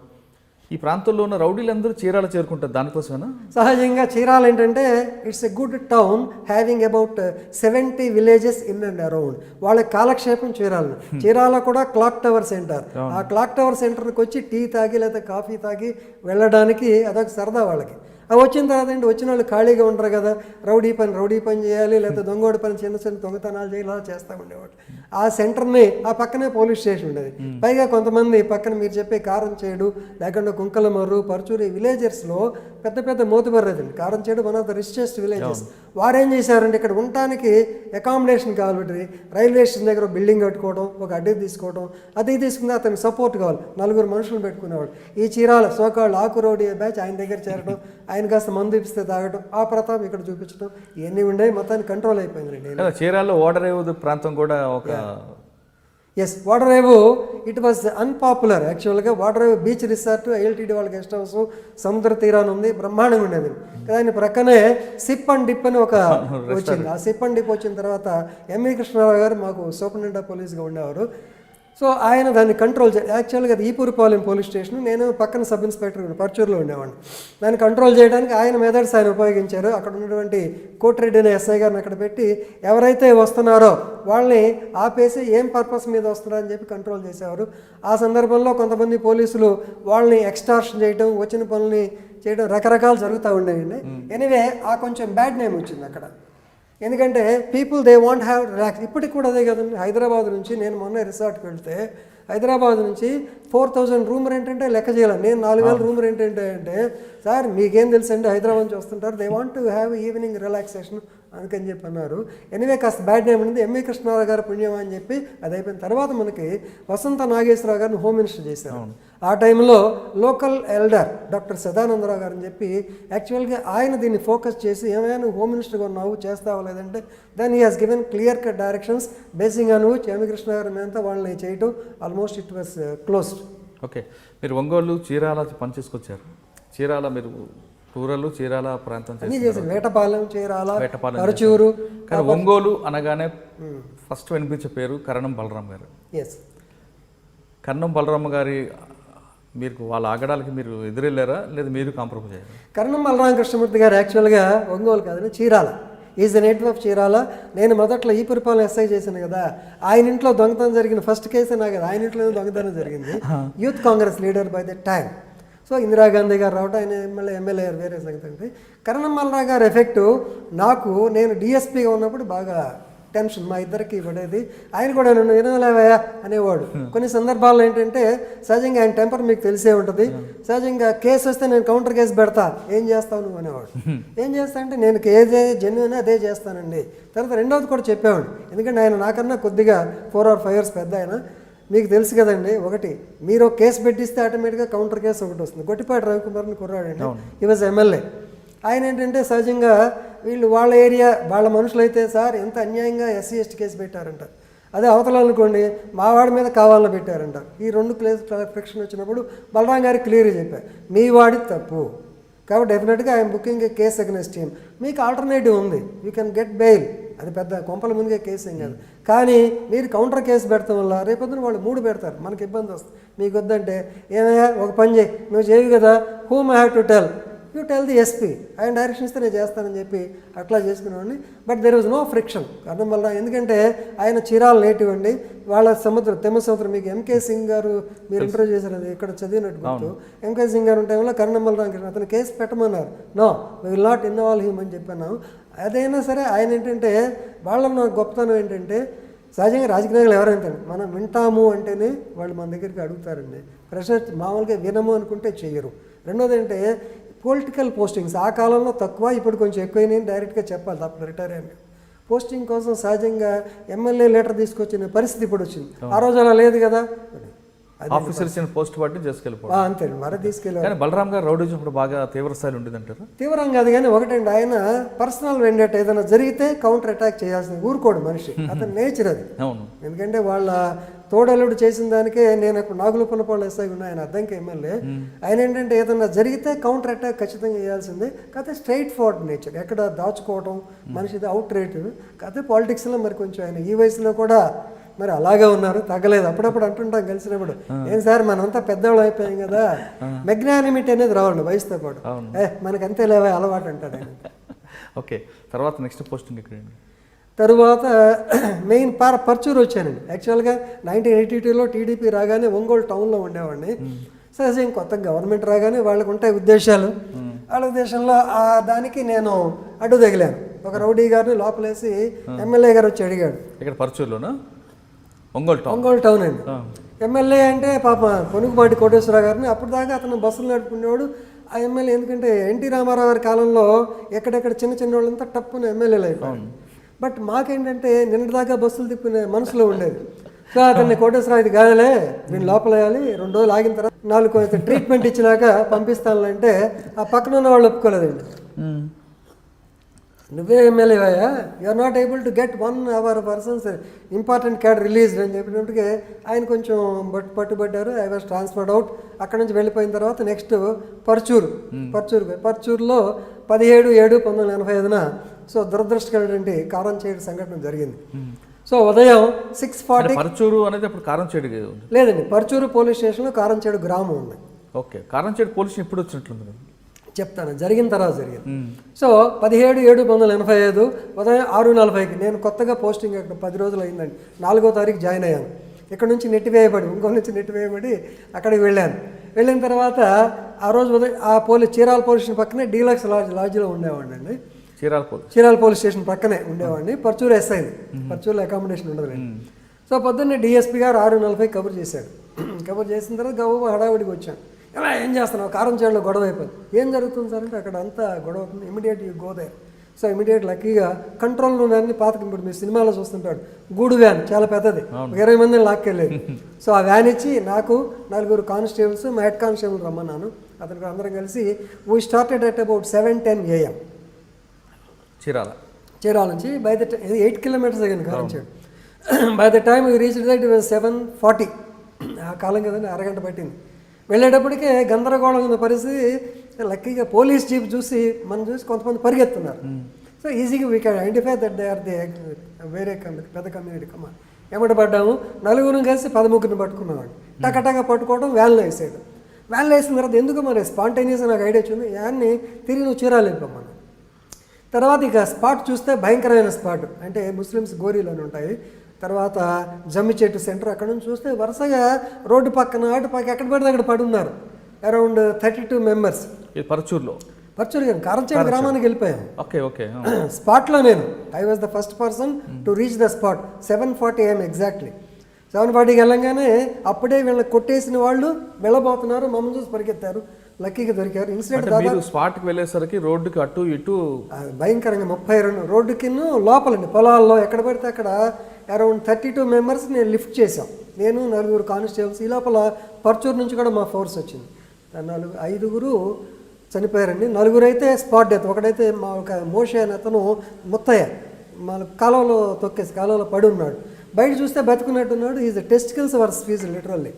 ఈ ప్రాంతంలో ఉన్న రౌడీలందరూ చీరాల చేరుకుంటారు. దానికోసమేనా? సహజంగా చీరాల ఏంటంటే it's a good town having about 70 villages in and around. వాళ్ళ కాలక్షేపం చీరాలను. చీరాల కూడా క్లాక్ టవర్ సెంటర్. ఆ క్లాక్ టవర్ సెంటర్కి వచ్చి టీ తాగి లేదా కాఫీ తాగి వెళ్ళడానికి అదొక సరదా వాళ్ళకి. అవి వచ్చిన తర్వాత ఏంటి, వచ్చిన వాళ్ళు ఖాళీగా ఉంటారు కదా, రౌడీ పని చేయాలి, లేదా దొంగోడి పని చిన్న చిన్న దొంగతనాలు చేయాలి, అలా చేస్తూ ఉండేవాడు. ఆ సెంటర్ని ఆ పక్కనే పోలీస్ స్టేషన్ ఉండేది. పైగా కొంతమంది పక్కన మీరు చెప్పే కారంచేడు, లేకుండా కుంకలమర్రు, పరుచూరు విలేజర్స్లో పెద్ద పెద్ద మోతుబర్రేదండి. Karamchedu one of the richest villages. వారేం చేశారంటే ఇక్కడ ఉండటానికి అకామిడేషన్ కావాలి, రైల్వే స్టేషన్ దగ్గర బిల్డింగ్ కట్టుకోవడం, ఒక అద్దె తీసుకోవడం, అది తీసుకుని అతనికి సపోర్ట్ కావాలి, 4 మనుషులు పెట్టుకునేవాడు. ఈ చీరాల సోకాళ్ళు ఆకు రౌడీ బ్యాచ్ ఆయన దగ్గర చేరడం, ఆయన కాస్త మందు ఇప్పిస్తే తాగడం, ఆ ప్రతాపం ఇక్కడ చూపించడం, ఇవన్నీ ఉండేవి. మొత్తానికి కంట్రోల్ అయిపోయిందండి. చీరాల్లో ఓడరేవు ప్రాంతం కూడా ఒక ఎస్, వాటరేవు ఇట్ వాజ్ అన్పాపులర్ యాక్చువల్గా. వాటరేవు బీచ్ రిసార్ట్, ఐఎల్టీడీ వాళ్ళ గెస్ట్ హౌస్ సముద్ర తీరాన్ని ఉంది, బ్రహ్మాండంగా ఉండేది. దాని ప్రక్కనే సిప్ అండ్ డిప్ అని ఒక వచ్చింది. ఆ సిప్ అండ్ డిప్ వచ్చిన తర్వాత ఎంఈ కృష్ణారావు గారు మాకు సూపరింటెండెంట్ ఆఫ్ పోలీస్గా ఉండేవారు. సో ఆయన దాన్ని కంట్రోల్ యాక్చువల్గా అది ఈపూరుపాలెం పోలీస్ స్టేషన్, నేను పక్కన సబ్ ఇన్స్పెక్టర్ పర్చూరులో ఉండేవాడిని. దాన్ని కంట్రోల్ చేయడానికి ఆయన మెథడ్స్ ఆయన ఉపయోగించారు. అక్కడ ఉన్నటువంటి కోటిరెడ్డి అనే ఎస్ఐ గారిని అక్కడ పెట్టి ఎవరైతే వస్తున్నారో వాళ్ళని ఆపేసి ఏం పర్పస్ మీద వస్తున్నారని చెప్పి కంట్రోల్ చేసేవారు. ఆ సందర్భంలో కొంతమంది పోలీసులు వాళ్ళని ఎక్స్టార్షన్ చేయడం, వచ్చిన పనుల్ని చేయడం రకరకాలు జరుగుతూ ఉండేవి. ఎనీవే ఆ కొంచెం బ్యాడ్ నేమ్ వచ్చింది అక్కడ. ఎందుకంటే people they want have relax. ఇప్పటికి కూడా అదే కదండి. హైదరాబాద్ నుంచి నేను మొన్న రిసార్ట్కి వెళ్తే హైదరాబాద్ నుంచి 4000 రూమ్ రెంట్ అంటే లెక్క చేయాలి. నేను 4000 రూమ్ రెంట్ అంటే సార్ మీకేం తెలుసు అండి, హైదరాబాద్ నుంచి వస్తుంటారు, they want to have evening relaxation అందుకని చెప్పి అన్నారు. ఎనివే కాస్త బ్యాడ్ నేమ్ ఉంది. ఎంఈ కృష్ణారావు గారు పుణ్యం అని చెప్పి అది అయిపోయిన తర్వాత మనకి వసంత నాగేశ్వరరావు గారిని హోమ్ మినిస్టర్ చేశారు. ఆ టైంలో లోకల్ ఎల్డర్ డాక్టర్ సదానందరావు గారు అని చెప్పి యాక్చువల్గా ఆయన దీన్ని ఫోకస్ చేసి ఏమైనా నువ్వు హోమ్ మినిస్టర్గా ఉన్నావు చేస్తావా లేదంటే then he has given clear cut directions basing on which ME Krishna గారి మేమంతా వాళ్ళని చేయటం almost it was closed. Okay, మీరు ఒంగోలు చీరాల పనిచేసుకొచ్చారు. చీరాల మీరు రూరల్ చీరాల ప్రాంతం చేశారు, వేటపాలెం, చీరాల, పరుచూరు. కానీ ఒంగోలు అనగానే ఫస్ట్ వినిపించే పేరు కరణం బలరాం గారు. ఎస్, కరణం బలరామ గారి మీరు వాళ్ళ ఆగడాలకి మీరు ఎదురెళ్ళారా లేదా మీరు కాంప్రమైజ్ అయ్యారా? కరణం బలరామ కృష్ణమూర్తి గారు యాక్చువల్గా ఒంగోలు కాదని Chirala, is the native of Chirala. నేను మొదట్లో ఈ పురపాలెం ఎస్ఐ చేశాను కదా, ఆయన ఇంట్లో దొంగతనం జరిగిన ఫస్ట్ కేసే నా కదా, ఆయన ఇంట్లో దొంగతనం జరిగింది. Youth Congress leader by the time. So Indira Gandhi గారు రావడం, ఆయన ఎమ్మెల్యే వేరే సంగతి అంటే, కరణమల్రావు గారి ఎఫెక్టు నాకు, నేను డిఎస్పీగా ఉన్నప్పుడు బాగా టెన్షన్ మా ఇద్దరికి పడేది. ఆయన కూడా నన్ను వినలేవయా అనేవాడు. కొన్ని సందర్భాల్లో ఏంటంటే సహజంగా ఆయన టెంపర్ మీకు తెలిసే ఉంటుంది. సహజంగా కేసు వస్తే నేను కౌంటర్ కేసు పెడతా, ఏం చేస్తావు నువ్వు అనేవాడు. ఏం చేస్తా అంటే నేను ఏదే జెన్యున్ అదే చేస్తానండి. తర్వాత రెండవది కూడా చెప్పేవాడు, ఎందుకంటే ఆయన నాకన్నా కొద్దిగా 4 or 5 years పెద్ద ఆయన. మీకు తెలుసు కదండి, ఒకటి మీరు కేసు పెట్టిస్తే ఆటోమేటిక్గా కౌంటర్ కేసు ఒకటి వస్తుంది. గొట్టిపాటి రవికుమార్ని కుర్రాడండి, ఈ వాజ్ ఎమ్మెల్యే. ఆయన ఏంటంటే సహజంగా వీళ్ళు వాళ్ళ ఏరియా వాళ్ళ మనుషులైతే సార్ ఎంత అన్యాయంగా SC ST కేసు పెట్టారంట, అదే అవతల అనుకోండి మా వాడి మీద కావాలని పెట్టారంట. ఈ 2 ఫ్రిక్షన్ వచ్చినప్పుడు బలరాం గారికి క్లియర్గా చెప్పారు, మీ వాడి తప్పు కాబట్టి డెఫినెట్గా I'm booking A case against him. మీకు ఆల్టర్నేటివ్ ఉంది, యూ కెన్ గెట్ బెయిల్. అది పెద్ద కొంపల ముందుగా కేసు ఏం కాదు. కానీ మీరు కౌంటర్ కేసు పెడతాం వల్ల రేపొద్దున వాళ్ళు 3 పెడతారు, మనకి ఇబ్బంది వస్తుంది. మీకు వద్దంటే ఏమయ్యా ఒక పని చేయి, నువ్వు చేయవు కదా, whom I have to tell, you tell the SP, ఆయన డైరెక్షన్ ఇస్తే నేను చేస్తానని చెప్పి అట్లా చేసుకునేవాడిని. But there was no friction కారణం వల్ల, ఎందుకంటే ఆయన చీరాల నేటివ్ అండి. వాళ్ళ తెమ్మ సముద్రం, మీకు MK సింగ్ గారు మీరు ఇంటర్వ్యూ చేశారు, అది ఇక్కడ చదివినట్టు గుర్తు. MK సింగ్ గారు ఉంటే వల్ల కరణమల్రావు అతను కేసు పెట్టమన్నారు. No we will not involve him అని చెప్పాను. అదైనా సరే ఆయన ఏంటంటే వాళ్ళ గొప్పతనం ఏంటంటే, సహజంగా రాజకీయ నాయకులు ఎవరైతే మనం వింటాము అంటేనే వాళ్ళు మన దగ్గరికి అడుగుతారండి. ప్రెషర్ మామూలుగా వినము అనుకుంటే చెయ్యరు. రెండోది ఏంటంటే పొలిటికల్ పోస్టింగ్స్ ఆ కాలంలో తక్కువ, ఇప్పుడు కొంచెం ఎక్కువైనాయి డైరెక్ట్గా చెప్పాలి తప్ప రిటైర్ అయ్యాను. పోస్టింగ్ కోసం సహజంగా ఎమ్మెల్యే లెటర్ తీసుకొచ్చిన పరిస్థితి ఇప్పుడు వచ్చింది. ఆ రోజు అలా లేదు కదా, ఆఫీసర్స్ పోస్ట్ బట్టి చేసుకెళ్ళిపోవడం అంతే మరి తీసుకెళ్ళి. కానీ బలరాం గారు రౌడీజం ఇప్పుడు బాగా తీవ్ర స్థాయిలో ఉండేది అంటారు. తీవ్రం కాదు కానీ ఒకటండి, ఆయన పర్సనల్ వెండేట్ ఏదైనా జరిగితే కౌంటర్ అటాక్ చేయాల్సింది, ఊరుకోడు మనిషి, అతని నేచర్ అది. అవును, ఎందుకంటే వాళ్ళ తోడలుడు చేసిన దానికే నేను అప్పుడు నాగులపల్లపాడు SI ఉన్నా, ఆయన అద్దంకి ఎమ్మెల్యే. ఆయన ఏంటంటే ఏదన్నా జరిగితే కౌంటర్ అటాక్ ఖచ్చితంగా చేయాల్సిందే. కాకపోతే స్ట్రైట్ ఫార్వర్డ్ నేచర్, ఎక్కడ దాచుకోవడం మనిషిది అవుట్ రేట్. కాకపోతే పాలిటిక్స్లో మరి కొంచెం ఆయన ఈ వయసులో కూడా మరి అలాగే ఉన్నారు, తగ్గలేదు. అప్పుడప్పుడు అంటుంటాం కలిసినప్పుడు, ఏం సార్ మనంతా పెద్దవాళ్ళు అయిపోయాం కదా, మెగ్నానిమిటీ అనేది రావండి వయసుతో పాటు, మనకి అంతే లేవా అలవాటు అంటాడు ఆయన. ఓకే, తర్వాత నెక్స్ట్ పోస్టింగ్ ఇక్కడ తరువాత మెయిన్ పర్చూరు వచ్చానండి. యాక్చువల్గా 1982లో TDP రాగానే ఒంగోలు టౌన్లో ఉండేవాడిని. సహజంగా కొత్త గవర్నమెంట్ రాగానే వాళ్ళకు ఉంటాయి ఉద్దేశాలు. వాళ్ళ ఉద్దేశంలో దానికి నేను అడ్డు తగిలాను. ఒక రౌడీ గారిని లోపలేసి ఎమ్మెల్యే గారు వచ్చి అడిగాడు. ఇక్కడ పర్చూరులోనా? ఒంగోలు టౌన్ అండి. ఎమ్మెల్యే అంటే పాప పొనుగుపాటి కోటేశ్వరరావు గారిని, అప్పుడు దాకా అతను బస్సులు నడుపుకునేవాడు. ఆ ఎమ్మెల్యే ఎందుకంటే NT రామారావు గారి కాలంలో ఎక్కడెక్కడ చిన్న వాళ్ళంతా టప్పున ఎమ్మెల్యేలు అయిపోయారు. బట్ మాకేంటంటే నిన్నటిదాకా బస్సులు తిప్పుకునే మనసులో ఉండేది. సో అతన్ని కోటేశ్వరరావు ఇది కాదలే, వీళ్ళు లోపల వేయాలి, 2 రోజులు ఆగిన తర్వాత 4 ట్రీట్మెంట్ ఇచ్చినాక పంపిస్తానులంటే ఆ పక్కన ఉన్న వాళ్ళు ఒప్పుకోలేదండి. నువ్వే ఎమ్మెల్యే అయ్యా, you're not able to get 1 hour persons important క్యాడ్ రిలీజ్డ్ అని చెప్పినప్పటికీ ఆయన కొంచెం పట్టుబడ్డారు. I was transferred out. అక్కడ నుంచి వెళ్ళిపోయిన తర్వాత నెక్స్ట్ పర్చూరులో 17/7/1985న సో దురదృష్టకరమైనటువంటి కారంచేడు సంఘటన జరిగింది. సో ఉదయం 6:40 పర్చూరు అనేది అప్పుడు కారంచేడు లేదండి, పర్చూరు పోలీస్ స్టేషన్లో కారంచేడు గ్రామం ఉంది. ఓకే, కారంచేడు పోలీస్ ఇప్పుడు వచ్చినట్లుంది, చెప్తాను జరిగిన తర్వాత జరిగింది. సో 17/7/1985 ఉదయం 6:40కి నేను కొత్తగా పోస్టింగ్ అక్కడ 10 రోజులు అయిందండి. 4వ తారీఖు జాయిన్ అయ్యాను. ఇక్కడ నుంచి నెట్టివేయబడి ఇంకో నుంచి నెట్టివేయబడి అక్కడికి వెళ్ళాను. వెళ్ళిన తర్వాత ఆ రోజు ఉదయం ఆ చీరాల పోలీస్ స్టేషన్ పక్కనే డీలక్స్ లాడ్జ్లో ఉండేవాడిని అండి. చీరాల పోలీస్ స్టేషన్ పక్కనే ఉండేవాడిని. పర్చూరు SI, పర్చూరులో అకామిడేషన్ ఉండదు. సో పొద్దున్నే DSP గారు 6:40 కబుర్ చేశాడు. కబుర్ చేసిన తర్వాత గవ్వ హడావిడికి వచ్చాను. ఏం చేస్తున్నావు, కారంచేడులో గొడవ అయిపోయింది. ఏం జరుగుతుంది సార్ అంటే అక్కడ అంతా గొడవ అవుతుంది, immediate you go there. So immediate లక్కీగా కంట్రోల్ రూమ్ వ్యాన్ని పాతకి ఇప్పుడు మీరు సినిమాలో చూస్తుంటాడు గూడు వ్యాన్ చాలా పెద్దది, 20 మందిని లాక్కెళ్ళేది. సో ఆ వ్యాన్ ఇచ్చి నాకు 4 కానిస్టేబుల్స్ మా హెడ్ కానిస్టేబుల్ రమ్మన్నాను. అతనికి అందరం కలిసి we started at about 7:10 AM Chirala నుంచి. బై ద 8 kilometers అయ్యాను Karamchedu. By the time we reach that it was 7:40. ఆ కాలం కదండి, అరగంట పట్టింది. వెళ్ళేటప్పటికే గందరగోళం ఉన్న పరిస్థితి. లక్కీగా పోలీస్ జీప్ చూసి మనం చూసి కొంతమంది పరిగెత్తున్నారు. సో ఈజీగా we can identify that they are the వేరే పెద్ద కమ్యూనిటీ కమాండ్. ఎమ్మటి పడ్డాము, 4 కలిసి 13 పట్టుకున్నామండి. టకటగా పట్టుకోవడం, వ్యాన్లో వేసాడు. వ్యాన్లో వేసిన తర్వాత ఎందుకు మరి స్పాంటేనియస్గా నాకు ఐడియా వచ్చింది, వ్యాన్ని తిరిగి నువ్వు చీరాలు వెళ్ళిపోమన్నాను. తర్వాత ఇక స్పాట్ చూస్తే భయంకరమైన స్పాట్, అంటే ముస్లిమ్స్ గోరీలోనే ఉంటాయి. తర్వాత జమ్మి చెట్టు సెంటర్, అక్కడ నుంచి చూస్తే వరుసగా రోడ్డు పక్కన అటు పక్క ఎక్కడ పడితే అక్కడ పడి ఉన్నారు. Around 32 members. ఇది పరచూరులో. పర్చూరు గారు కారంచేడు గ్రామానికి వెళ్ళిపోయాం. Okay okay. స్పాట్లో నేను I was the first person to reach the spot. 7:40 AM exactly. 7:40కి వెళ్ళంగానే అప్పుడే వీళ్ళని కొట్టేసిన వాళ్ళు వెళ్ళబోతున్నారు, మమ్మల్ని చూసి పరిగెత్తారు, లక్కీగా దొరికారు. ఇన్సిడెంట్ మీరు స్పాట్కి వెళ్ళేసరికి రోడ్డుకి అటు ఇటు భయంకరంగా 32 రోడ్డుకి లోపలండి పొలాల్లో ఎక్కడ పడితే అక్కడ అరౌండ్ 32 మెంబర్స్ నేను లిఫ్ట్ చేశాం. నేను 4 కానిస్టేబుల్స్. ఈ లోపల పర్చూరు నుంచి కూడా మా ఫోర్స్ వచ్చింది. 5 చనిపోయారండి. 4 అయితే స్పాట్ డెత్. ఒకడైతే మా ఒక మోషే అని అతను ముత్తయ్య మన కాలువలో తొక్కేసి కాలువలో పడి ఉన్నాడు. బయట చూస్తే బతుకున్నట్టున్నాడు. His testicles were fused literally.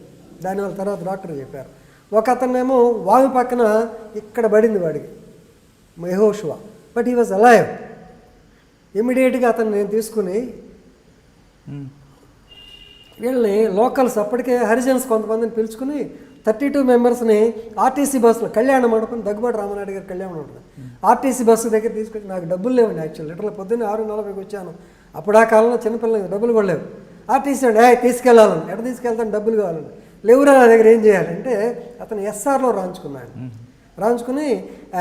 దానివల్ల తర్వాత డాక్టర్ చెప్పారు. ఒక అతనేమో వాగు పక్కన ఇక్కడ పడింది వాడికి యెహోషువ, బట్ హీ వాజ్ అలైవ్. ఇమ్మీడియట్గా అతను నేను తీసుకుని వీళ్ళని లోకల్స్ అప్పటికే హరిజన్స్ కొంతమందిని పిలుచుకుని 32 మెంబర్స్ని ఆర్టీసీ బస్సులో కళ్యాణ మండపం దగ్గుబాటి రామనాయుడు గారి కళ్యాణ మండపం ఆర్టీసీ బస్సు దగ్గర తీసుకొచ్చి, నాకు డబ్బులు లేవండి యాక్చువల్ లిటరల్ పొద్దున్నే 6:40కి వచ్చాను. అప్పుడు ఆ కాలంలో చిన్నపిల్లలకి డబ్బులు కూడా లేవు. ఆర్టీసీ అండి తీసుకెళ్ళాలని, ఎక్కడ తీసుకెళ్తాను డబ్బులు కావాలని, లేవురా నా దగ్గర ఏం చేయాలంటే అతను ఎస్ఆర్లో రాయించుకున్నాడు. రాయించుకుని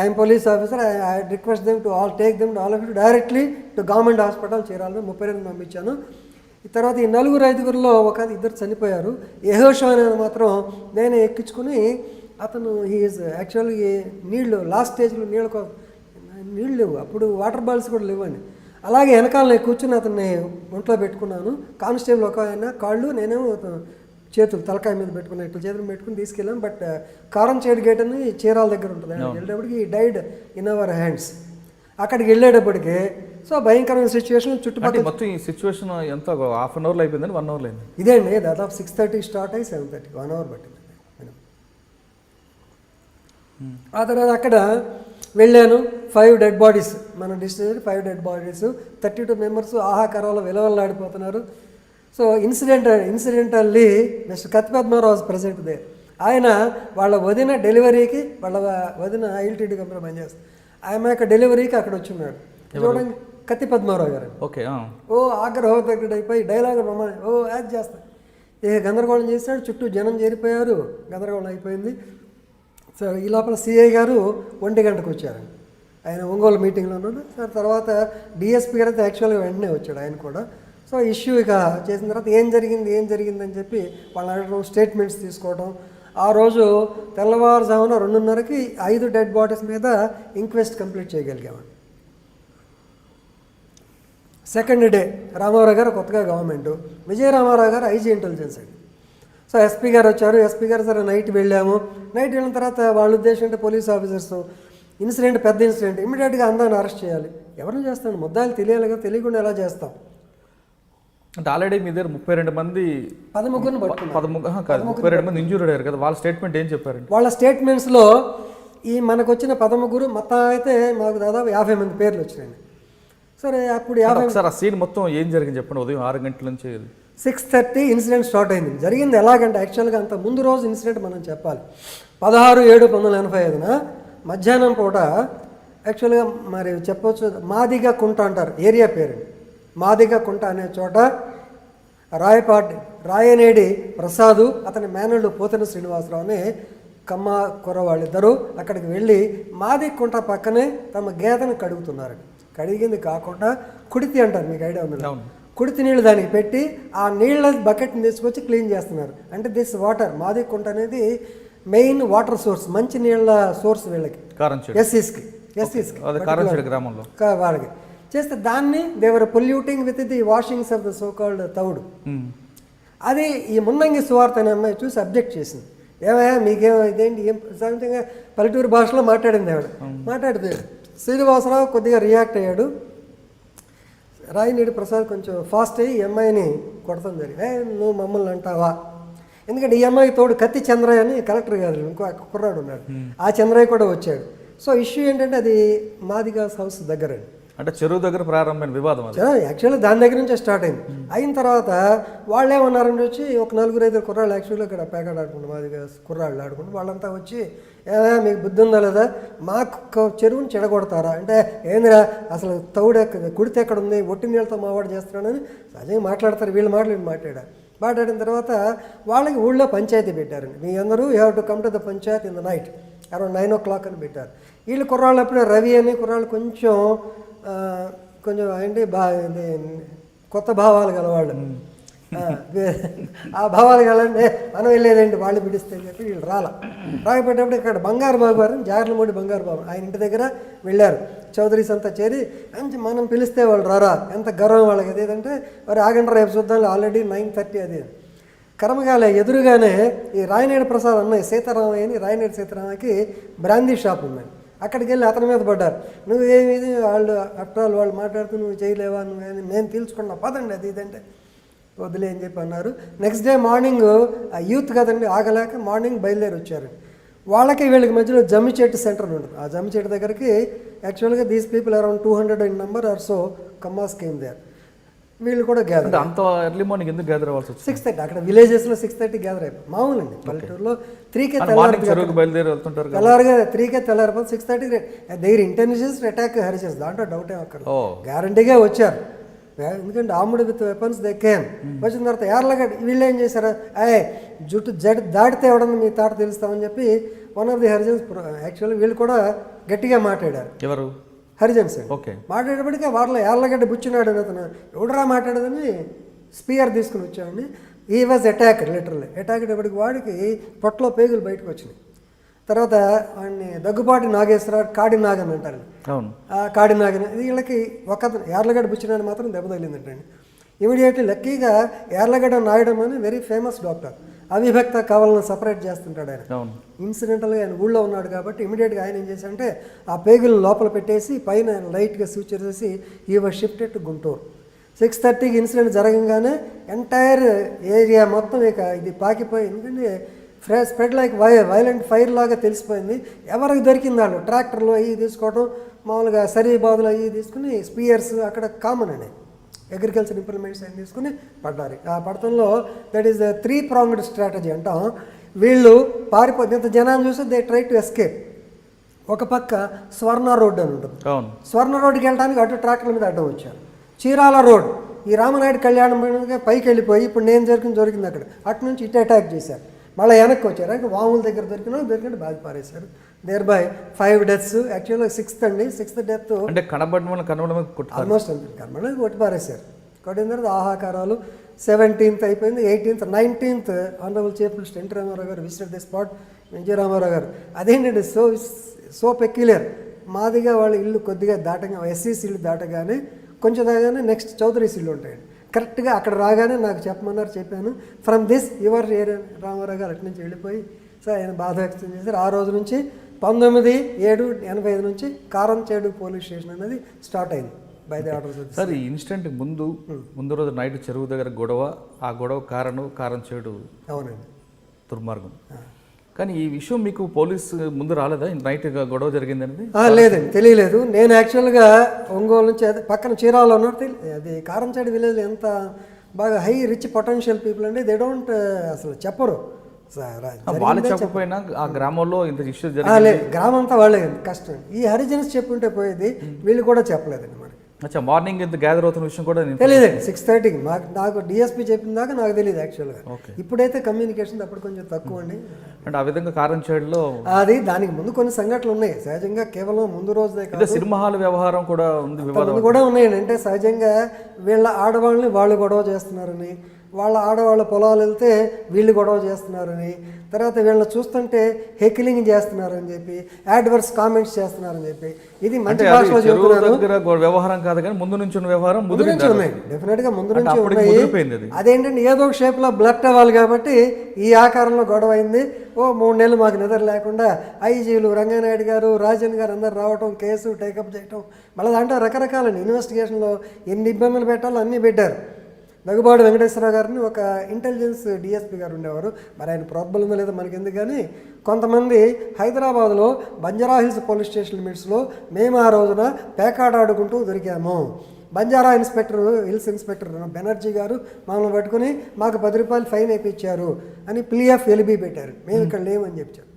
I'm police officer, I request them to all take them to all of you directly to government hospital చేరాలని 32 పంపించాను. ఈ తర్వాత ఈ 4-5లో ఒక 2 చనిపోయారు. యెహోషువ అనేది మాత్రం నేనే ఎక్కించుకుని అతను హీఈస్ యాక్చువల్గా నీళ్ళు లాస్ట్ స్టేజ్లో నీళ్ళు లేవు, అప్పుడు వాటర్ బాల్స్ కూడా లేవండి. అలాగే వెనకాల కూర్చుని అతన్ని ఒంట్లో పెట్టుకున్నాను. కానిస్టేబుల్ ఒక ఆయన కాళ్ళు, నేనేమో చేతులు తలకాయ మీద పెట్టుకున్నాను, ఇట్లా చేతులు పెట్టుకుని తీసుకెళ్ళాం. బట్ కారంచేడు గేట్ అని చీరాల దగ్గర ఉంటుంది, వెళ్ళేటప్పటికి డైడ్ ఇన్ అవర్ హ్యాండ్స్. అక్కడికి వెళ్ళేటప్పటికి సో భయంకరమైన సిచ్యువేషన్. చుట్టుపక్కల మొత్తం ఈ సిచ్యువేషన్ ఎంత హాఫ్ అన్ అవర్లో అయిపోయిందని 1 అవర్లో అయింది. ఇదే అండి, దాదాపు 6:30 స్టార్ట్ అయ్యి 7:30 1 అవర్ పట్టింది. ఆ తర్వాత అక్కడ వెళ్ళాను. 5 డెడ్ బాడీస్ మన district 5 dead bodies, 32 members ఆహాకారంలో విలవల్లాడిపోతున్నారు. So incidentally mister కత్తిపద్మారావు was present they. ఆయన వాళ్ళ వదిన డెలివరీకి, వాళ్ళ వదిన ఐఎల్టీడీ కంపెనీ పనిచేస్తుంది, ఆమె యొక్క డెలివరీకి అక్కడ వచ్చున్నాడు. చూడండి కత్తిపద్మారావు గారు. ఓకే. ఓ ఆగ్రహ దగ్గర అయిపోయి డైలాగ్ యాడ్ చేస్తాను. గందరగోళం చేశాడు, చుట్టూ జనం చేరిపోయారు, గందరగోళం అయిపోయింది. సో ఈ లోపల సిఐ గారు 1 గంటకు వచ్చారు. ఆయన ఒంగోలు మీటింగ్లో ఉన్నాడు. సార్ తర్వాత డిఎస్పీ గారు అయితే యాక్చువల్గా వెంటనే వచ్చాడు ఆయన కూడా. సో ఇష్యూ ఇక చేసిన తర్వాత ఏం జరిగిందని చెప్పి వాళ్ళ అడగడం, స్టేట్మెంట్స్ తీసుకోవడం. ఆ రోజు తెల్లవారుజామున 2:30కి 5 డెడ్ బాడీస్ మీద ఇంక్వెస్ట్ కంప్లీట్ చేయగలిగామండి. సెకండ్ డే రామారావు గారు కొత్తగా government, Vijaya Ramarao garu IG intelligence అండి. సో ఎస్పీ గారు వచ్చారు. ఎస్పీ గారు సరే నైట్ వెళ్ళాము. నైట్ వెళ్ళిన తర్వాత వాళ్ళ ఉద్దేశం అంటే పోలీస్ ఆఫీసర్స్ ఇన్సిడెంట్ పెద్ద ఇన్సిడెంట్ ఇమీడియట్గా అందరిని అరెస్ట్ చేయాలి. ఎవరిని చేస్తాను, ముద్దాయిలు తెలియాలి కదా, తెలియకుండా ఎలా చేస్తాం అంటే ఆల్రెడీ మీ దగ్గర 32 మంది 13 పట్టుకున్నారు. 32 మంది ఇంజూర్డ్ అయ్యారు కదా, వాళ్ళ స్టేట్మెంట్ ఏం చెప్పారండి? వాళ్ళ స్టేట్మెంట్స్లో ఈ మనకు వచ్చిన 13 మొత్తం అయితే మాకు దాదాపు 50 మంది పేర్లు వచ్చినాయి. సరే అప్పుడు 50. ఒకసారి ఆ సీన్ మొత్తం ఏం జరిగింది చెప్పండి. ఉదయం 6 గంటల నుంచి 6:30 ఇన్సిడెంట్ స్టార్ట్ అయింది. జరిగింది ఎలాగంటే యాక్చువల్గా అంత ముందు రోజు ఇన్సిడెంట్ మనం చెప్పాలి. 16/7/1985 మధ్యాహ్నం పూట యాక్చువల్గా మరి చెప్పొచ్చు, మాదిగ కుంట అంటారు ఏరియా పేరు. మాదిగ కుంట అనే చోట రాయనేడి ప్రసాదు, అతని మేనల్డు పోతన శ్రీనివాసరావు అనే కమ్మ కుర్ర వాళ్ళిద్దరూ అక్కడికి వెళ్ళి మాది కుంట పక్కనే తమ గేదెను కడుగుతున్నారు. కడిగింది కాకుండా కుడితి అంటారు, మీకు ఐడియా ఉంది. కుడితి నీళ్ళు దానికి పెట్టి ఆ నీళ్ళ బకెట్ని తీసుకొచ్చి క్లీన్ చేస్తున్నారు. అంటే దిస్ వాటర్ మాది కుంట అనేది మెయిన్ వాటర్ సోర్స్, మంచి నీళ్ళ సోర్స్ వీళ్ళకి, ఎస్సీస్కి గ్రామంలో వాళ్ళకి చేస్తే దాన్ని they were polluting with the washings of the so called thavudu. అది ఈ మున్నంగి సువార్త అనే అమ్మాయి చూసి అబ్జెక్ట్ చేసింది. ఏమయ్యా మీకేమో ఇదేంటి ఏం సంథింగ్ పల్లెటూరు భాషలో మాట్లాడింది ఆవిడ. మాట్లాడితే శ్రీనివాసరావు కొద్దిగా రియాక్ట్ అయ్యాడు. రాయనేడి ప్రసాద్ కొంచెం ఫాస్ట్ అయ్యి ఈ అమ్మాయిని కొడతాం జరిగింది. నువ్వు మమ్మల్ని అంటావా? ఎందుకంటే ఈ అమ్మాయికి తోడు కత్తి చంద్రయ్య అని కలెక్టర్ గారు ఇంకో కుర్రాడు ఉన్నాడు, ఆ చంద్రయ్య కూడా వచ్చాడు. సో ఇష్యూ ఏంటంటే అది మాదిగాస్ హౌస్ దగ్గర, అంటే చెరువు దగ్గర ప్రారంభమైన వివాదం. యాక్చువల్లీ దాని దగ్గర నుంచే స్టార్ట్ అయింది. అయిన తర్వాత వాళ్ళు ఏమన్నారంటే వచ్చి ఒక 4-5 కుర్రాళ్ళు యాక్చువల్గా ఇక్కడ పేకాడు ఆడుకుంటారు, మాదిగా కుర్రాళ్ళు ఆడుకుంటారు. వాళ్ళంతా వచ్చి మీకు బుద్ధి ఉందా లేదా, మాకు చెరువుని చెడగొడతారా అంటే, ఏందిరా అసలు తౌడు కుడితే ఎక్కడ ఉంది, ఒట్టి నీళ్ళతో మావాడు చేస్తున్నాడని సహజంగా మాట్లాడతారు. వీళ్ళు మాట్లాడారు. మాట్లాడిన తర్వాత వాళ్ళకి ఊళ్ళో పంచాయతీ పెట్టారండి. మీ అందరూ you have to come to the Panchayat in the night around 9 o'clock అని పెట్టారు. వీళ్ళు కుర్రాళ్ళు అప్పుడే రవి అని కుర్రాళ్ళు కొంచెం ఏంటి కొత్త భావాలు గలవాళ్ళు. ఆ భావాలు కలంటే మనం వెళ్ళేదండి వాళ్ళు పిడిస్తే అని చెప్పి వీళ్ళు రాకపోయేటప్పుడు ఇక్కడ బంగారు బాబు గారు జాగర్లమూడి బంగారు బాబు ఆయన ఇంటి దగ్గర వెళ్ళారు. చౌదరీస్ అంతా చేరి మంచి మనం పిలిస్తే వాళ్ళు రారా ఎంత గర్వం వాళ్ళకి. అదేంటంటే మరి ఆగండి రేపు చూద్దాం ఆల్రెడీ 9:30 అది. కర్మగాల ఎదురుగానే ఈ రాయనేడు ప్రసాద్ అన్నయ్య సీతారామయ్య అని రాయనేడు సీతారామయ్యకి బ్రాందీ షాప్ ఉందండి. అక్కడికి వెళ్ళి అతని మీద పడ్డారు. నువ్వేమి వాళ్ళు అట్రాలు వాళ్ళు మాట్లాడుతూ నువ్వు చేయలేవా నువ్వేమి మేము తీల్చుకున్నా పదండి అది ఇదంటే వదిలే అని చెప్పి అన్నారు. నెక్స్ట్ డే మార్నింగ్ ఆ యూత్ కదండి ఆగలేక మార్నింగ్ బయలుదేరి వచ్చారు. వాళ్ళకి వీళ్ళకి మధ్యలో జమ్మిచెట్టు సెంటర్ ఉంటుంది. ఆ జమ్మిచెట్టు దగ్గరికి యాక్చువల్గా these people around 200 in number are so Kammas came there. వీళ్ళు కూడా గ్యాదర్. అంత ఎర్లీ మార్నింగ్ ఎందుకు గ్యాదర్ అవ్వాల్సి వచ్చింది? 6:30 అక్కడ విలేజెస్లో 6:30 గ్యాదర్ అయిపోయి మామూలు అండి. పల్లెటూరులో 3కే బయలుదేరి వెళ్తుంటారు తెల్లారుగా 3కే తెల్లారిపోతే 6:30 దగ్గర ఇంటెలిజెన్స్ అటాక్ హరిచేసి దాంట్లో డౌటే అక్కడ గ్యారంటీగా వచ్చారు. ఎందుకంటే ఆముడు విత్ వెపన్స్ దే కేమ్. వచ్చిన తర్వాత యార్లగడ్డ వీళ్ళు ఏం చేశారు జుట్టు దాటితే ఎవడన్నా మీ తాట తెలుస్తామని చెప్పి one of the Harijans actually వీళ్ళు కూడా గట్టిగా మాట్లాడారు. ఎవరు? హరిజన్స్ ఓకే. మాట్లాడేటప్పటికే వాళ్ళ యార్లగడ్డ బుచ్చినాడు అని అతను ఎవడరా మాట్లాడదని స్పీయర్ తీసుకుని వచ్చామండి. ఈ వాజ్ అటాక్ లిటరల్లీ. అటాక్ అయ్యేటప్పటికి వాడికి పొట్టలో పేగులు బయటకు వచ్చినాయి. తర్వాత వాడిని దగ్గుబాటి నాగేశ్వరరావు కాడి నాగన్ అంటారు. ఆ కాడి నాగన్ వీళ్ళకి ఒక యార్లగడ్డ బుచ్చినాడు మాత్రం దెబ్బ తగిలిందంటండి. ఇమీడియట్లీ లక్కీగా యార్లగడ్డ నాయడం అని వెరీ ఫేమస్ డాక్టర్ అవిభక్త కవలను సపరేట్ చేస్తుంటాడు ఆయన. ఇన్సిడెంటల్గా ఆయన ఊళ్ళో ఉన్నాడు కాబట్టి ఇమీడియట్గా ఆయన ఏం చేశారంటే ఆ పేగులు లోపల పెట్టేసి పైన ఆయన లైట్గా సూచర్ చేసి he was shifted to Guntur. 6:30కి ఇన్సిడెంట్ జరగంగానే ఎంటైర్ ఏరియా మొత్తం ఇక ఇది పాకిపోయి ఎందుకంటే స్ప్రెడ్ లైక్ వైలెంట్ ఫైర్ లాగా తెలిసిపోయింది. ఎవరికి దొరికింది వాళ్ళు ట్రాక్టర్లు అవి తీసుకోవడం మామూలుగా సరీ బాదులు అవి తీసుకుని స్పియర్స్ అక్కడ కామన్ అండి అగ్రికల్చర్ ఇంప్లిమెంట్స్ అవి తీసుకుని పడ్డారు. ఆ పడతంలో దట్ ఈస్ 3-pronged స్ట్రాటజీ అంటాం. వీళ్ళు పారిపోతే ఇంత జనాన్ని చూసి దే ట్రై టు ఎస్కేప్. ఒక పక్క స్వర్ణ రోడ్ అని ఉంటుంది. స్వర్ణ రోడ్డుకి వెళ్ళడానికి అటు ట్రాక్టర్ల మీద అడ్డం వచ్చారు. చీరాల రోడ్ ఈ రామనాయుడు కళ్యాణం పైకి వెళ్ళిపోయి ఇప్పుడు నేను దొరికింది అక్కడ అటు నుంచి ఇటు అటాక్ చేశారు. మళ్ళీ వెనక్కి వచ్చారు. వాముల దగ్గర దొరికినట్టు బాగా పారేశారు. Thereby 5 deaths. యాక్చువల్గా 6th డెత్ అంటే కనబడడం ఆల్మోస్ట్ కనబడి కొట్టి పారేశారు. కొట్టిన తర్వాత ఆహాకారాలు 17th అయిపోయింది. 18th 19th honourable chief minister NT Ramarao garu visited the spot. NG Ramarao garu అదేంటంటే సో పెక్యులర్ మాదిగా వాళ్ళ ఇల్లు కొద్దిగా దాటగా ఎస్సీస్ ఇల్లు దాటగానే కొంచెం దాగానే నెక్స్ట్ చౌదరీస్ ఇల్లు ఉంటాయండి. కరెక్ట్గా అక్కడ రాగానే నాకు చెప్పమన్నారు. చెప్పాను from this your area Rama Rao garu అటు నుంచి వెళ్ళిపోయి సార్ ఆయన బాధ వ్యక్తం చేశారు. ఆ రోజు నుంచి 19/7/85 నుంచి కారంచేడు పోలీస్ స్టేషన్ అనేది స్టార్ట్ అయింది బై ది ఆర్డర్స్. సార్ ఈ ఇన్సిడెంట్ ముందు రోజు నైట్ చెరువు దగ్గర గొడవ, ఆ గొడవ కారంచేడు అవునండి దుర్మార్గం. కానీ ఈ విషయం మీకు పోలీసు ముందు రాలేదా నైట్ గొడవ జరిగిందనేది? లేదండి తెలియలేదు. నేను యాక్చువల్గా ఒంగోలు నుంచి పక్కన చీరాలలో ఉన్నట్టు అది కారంచేడు విలేజ్ ఎంత బాగా హై రిచ్ పొటెన్షియల్ పీపుల్ అండి. దే డోంట్ అసలు చెప్పరు. వాళ్ళు చెప్పకపోయినా ఆ గ్రామంలో ఇంత ఇష్యూ లేదు గ్రామం అంతా వాళ్ళే కష్టం. ఈ హరిజన్స్ చెప్పుంటే పోయేది వీళ్ళు కూడా చెప్పలేదండి మరి. అచ్చా మార్నింగ్ ఇంత గ్యాదర్ అవుతున్న విషయం కూడా తెలియదండి. 6:30కి నాకు డిఎస్పీ చెప్పిన దాకా నాకు తెలియదు యాక్చువల్గా. ఇప్పుడైతే కమ్యూనికేషన్ అప్పుడు కొంచెం తక్కువ అండి. అంటే ఆ విధంగా కారంచేడులో అది దానికి ముందు కొన్ని సంఘటనలు ఉన్నాయి సహజంగా. కేవలం ముందు రోజుదే కాదు సినిమా హాల్ వ్యవహారం కూడా ఉంది, వివాదం కూడా ఉన్నాయండి. అంటే సహజంగా వీళ్ళ ఆడవాళ్ళని వాళ్ళు గొడవ చేస్తున్నారని, వాళ్ళ ఆడవాళ్ళ పొలాలు వెళ్తే వీళ్ళు గొడవ చేస్తున్నారని, తర్వాత వీళ్ళని చూస్తుంటే హెకిలింగ్ చేస్తున్నారని చెప్పి, యాడ్వర్స్ కామెంట్స్ చేస్తున్నారని చెప్పి, ఇది మంచి భాషలో చెప్తున్నారు. వ్యవహారం కాదు కానీ ముందు నుంచి ఉన్న వ్యవహారం ముందు నుంచి ఉన్నాయి. డెఫినెట్గా ముందు నుంచి ఉన్నాయి. అదేంటంటే ఏదో ఒక షేప్లో బ్లడ్ అవ్వాలి కాబట్టి ఈ ఆకారంలో గొడవ అయింది. 3 నెలలు మాకు నిద్ర లేకుండా ఐజీలు రంగానాయుడు గారు రాజన్ గారు అందరు రావటం, కేసు టేకప్ చేయటం, మళ్ళీ దాంట్లో రకరకాల ఇన్వెస్టిగేషన్లో ఎన్ని ఇబ్బందులు పెట్టాలో అన్నీ పెట్టారు. దగ్గుబాటి వెంకటేశ్వరరావు గారిని ఒక ఇంటెలిజెన్స్ డిఎస్పీ గారు ఉండేవారు. మరి ఆయన ప్రాబ్లం ఉందో లేదో మనకి ఎందుకు కానీ కొంతమంది హైదరాబాద్లో బంజారా హిల్స్ పోలీస్ స్టేషన్ లిమిట్స్లో మేము ఆ రోజున పేకాట ఆడుకుంటూ దొరికాము. బంజారా హిల్స్ ఇన్స్పెక్టర్ బెనర్జీ గారు మమ్మల్ని పట్టుకుని మాకు 10 రూపాయలు ఫైన్ వేయించారు అని ప్లీ ఆఫ్ ఎలిబీ పెట్టారు. మేము ఇక్కడ లేమని చెప్పారు.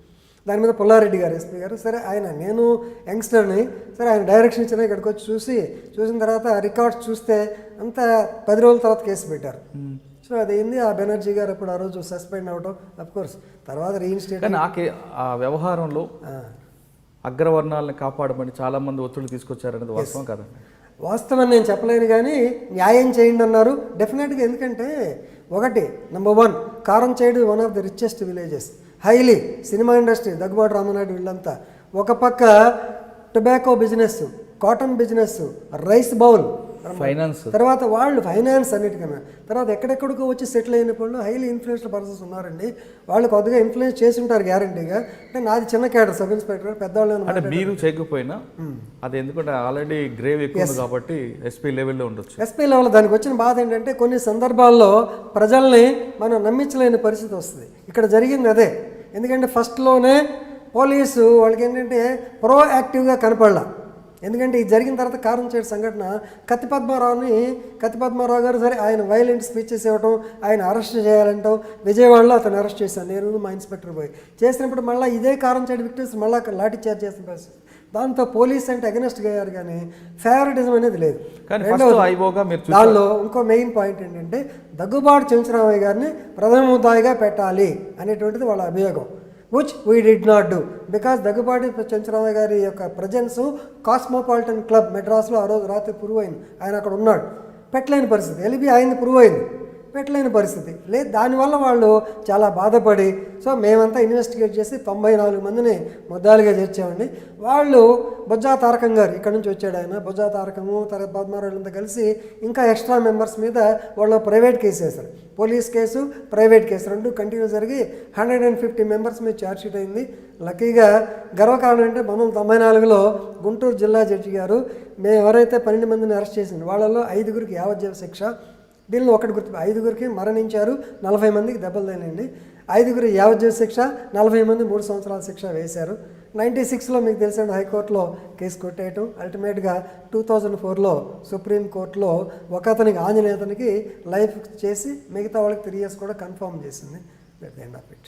దాని మీద పుల్లారెడ్డి గారు ఎస్పీ గారు సరే ఆయన నేను యంగ్స్టర్ని సరే ఆయన డైరెక్షన్ ఇచ్చిన ఇక్కడికి వచ్చి చూసిన తర్వాత రికార్డ్స్ చూస్తే అంతా 10 రోజుల తర్వాత కేసు పెట్టారు. సో అదేంది ఆ బెనర్జీ గారు అప్పుడు ఆ రోజు సస్పెండ్ అవడం కోర్స్ తర్వాత రీఇన్స్టేట్. కానీ ఆ వ్యవహారంలో అగ్రవర్ణాలను కాపాడమని చాలా మంది ఒత్తిడి తీసుకొచ్చారనేది వాస్తవం కాదండి. వాస్తవం నేను చెప్పలేను కానీ న్యాయం చేయండి అన్నారు డెఫినెట్గా. ఎందుకంటే ఒకటి number 1 Karamchedu one of the richest villages, highly cinema industry, Daggubati Rama Naidu వీళ్ళంతా. ఒక పక్క tobacco business, cotton business, rice bowl, finance, తర్వాత వాళ్ళు ఫైనాన్స్ అన్నిటికన్నా, తర్వాత ఎక్కడెక్కడికో వచ్చి సెటిల్ అయిన వాళ్ళు హైలీ ఇన్ఫ్లుయెన్స్డ్ పర్సన్స్ ఉన్నారండి. వాళ్ళు కొద్దిగా ఇన్ఫ్లుయెన్స్ చేసి ఉంటారు గ్యారంటీగా. అంటే నాది చిన్న క్యాడర్, సబ్ ఇన్స్పెక్టర్, పెద్దవాళ్ళు అంటే మీరు చేయకపోయినా అది ఎందుకంటే ఆల్రెడీ గ్రేవ్ ఎక్కువ ఉంది కాబట్టి ఎస్పీ లెవెల్లో ఉండొచ్చు. ఎస్పీ లెవెల్ దానికి వచ్చిన బాధ ఏంటంటే కొన్ని సందర్భాల్లో ప్రజల్ని మనం నమ్మించలేని పరిస్థితి వస్తుంది. ఇక్కడ జరిగింది అదే. ఎందుకంటే ఫస్ట్లోనే పోలీసు వాళ్ళకి ఏంటంటే ప్రోయాక్టివ్గా కనపడలా. ఎందుకంటే ఇది జరిగిన తర్వాత కారంచేడు సంఘటన కత్తి పద్మారావు గారు సరే ఆయన వైలెంట్ స్పీచెస్ ఇవ్వటం, ఆయన అరెస్ట్ చేయాలంటాం, విజయవాడలో అతను అరెస్ట్ చేశాను నేను మా ఇన్స్పెక్టర్ పోయి చేసినప్పుడు మళ్ళీ ఇదే కారంచేడు విక్టిమ్స్ మళ్ళీ లాఠీ చార్జ్ చేసిన పరిస్థితి. దాంతో పోలీస్ అంటే అగెనెస్ట్గా అయ్యారు కానీ ఫేవరెటిజం అనేది లేదు. దానిలో ఇంకో మెయిన్ పాయింట్ ఏంటంటే దగ్గుబాటి చెంచురామయ్య గారిని ప్రథమ ముద్దాయిగా పెట్టాలి అనేటువంటిది వాళ్ళ అభియోగం. which we did not do because Daggubati Chenchuramayya గారి యొక్క ప్రజెన్స్ కాస్మోపాలిటన్ క్లబ్ మెడ్రాస్లో ఆ రోజు రాత్రి ప్రూవ్ అయింది. ఆయన అక్కడ ఉన్నాడు. పెట్టలేని పరిస్థితి. ఎల్బీ ఆయన్ని ప్రూవ్ అయింది, పెట్టలేని పరిస్థితి లేదు. దానివల్ల వాళ్ళు చాలా బాధపడి సో మేమంతా ఇన్వెస్టిగేట్ చేసి 94 మందిని ముద్దాలుగా చేర్చామండి. వాళ్ళు బొజ్జా తారకం గారు ఇక్కడ నుంచి వచ్చాడు, ఆయన బొజ్జా తారకము తర్వాత పద్మారావులంతా కలిసి ఇంకా ఎక్స్ట్రా మెంబర్స్ మీద వాళ్ళు ప్రైవేట్ కేసు వేశారు. పోలీస్ కేసు, ప్రైవేట్ కేసు రెండు కంటిన్యూ జరిగి 150 మెంబర్స్ మీద ఛార్జ్షీట్ అయింది. లక్కీగా గర్వకారణం అంటే 1994లో గుంటూరు జిల్లా జడ్జి గారు మేము ఎవరైతే 12 మందిని అరెస్ట్ చేసింది వాళ్ళలో 5గురికి యావజ్జీవ శిక్ష, దీనిలో ఒకటి గుర్తు 5గురికి మరణించారు, 40 మందికి దెబ్బలు తగిలింది. 5గురు యావజ్జీవ శిక్ష, 40 మంది 3 సంవత్సరాల శిక్ష వేశారు. 96లో మీకు తెలిసిన హైకోర్టులో కేసు కొట్టేయటం, అల్టిమేట్గా 2004లో సుప్రీంకోర్టులో ఒక అతనికి ఆంజనేయతనికి లైఫ్ చేసి మిగతా వాళ్ళకి 3 years కూడా కన్ఫర్మ్ చేసింది. That end of it.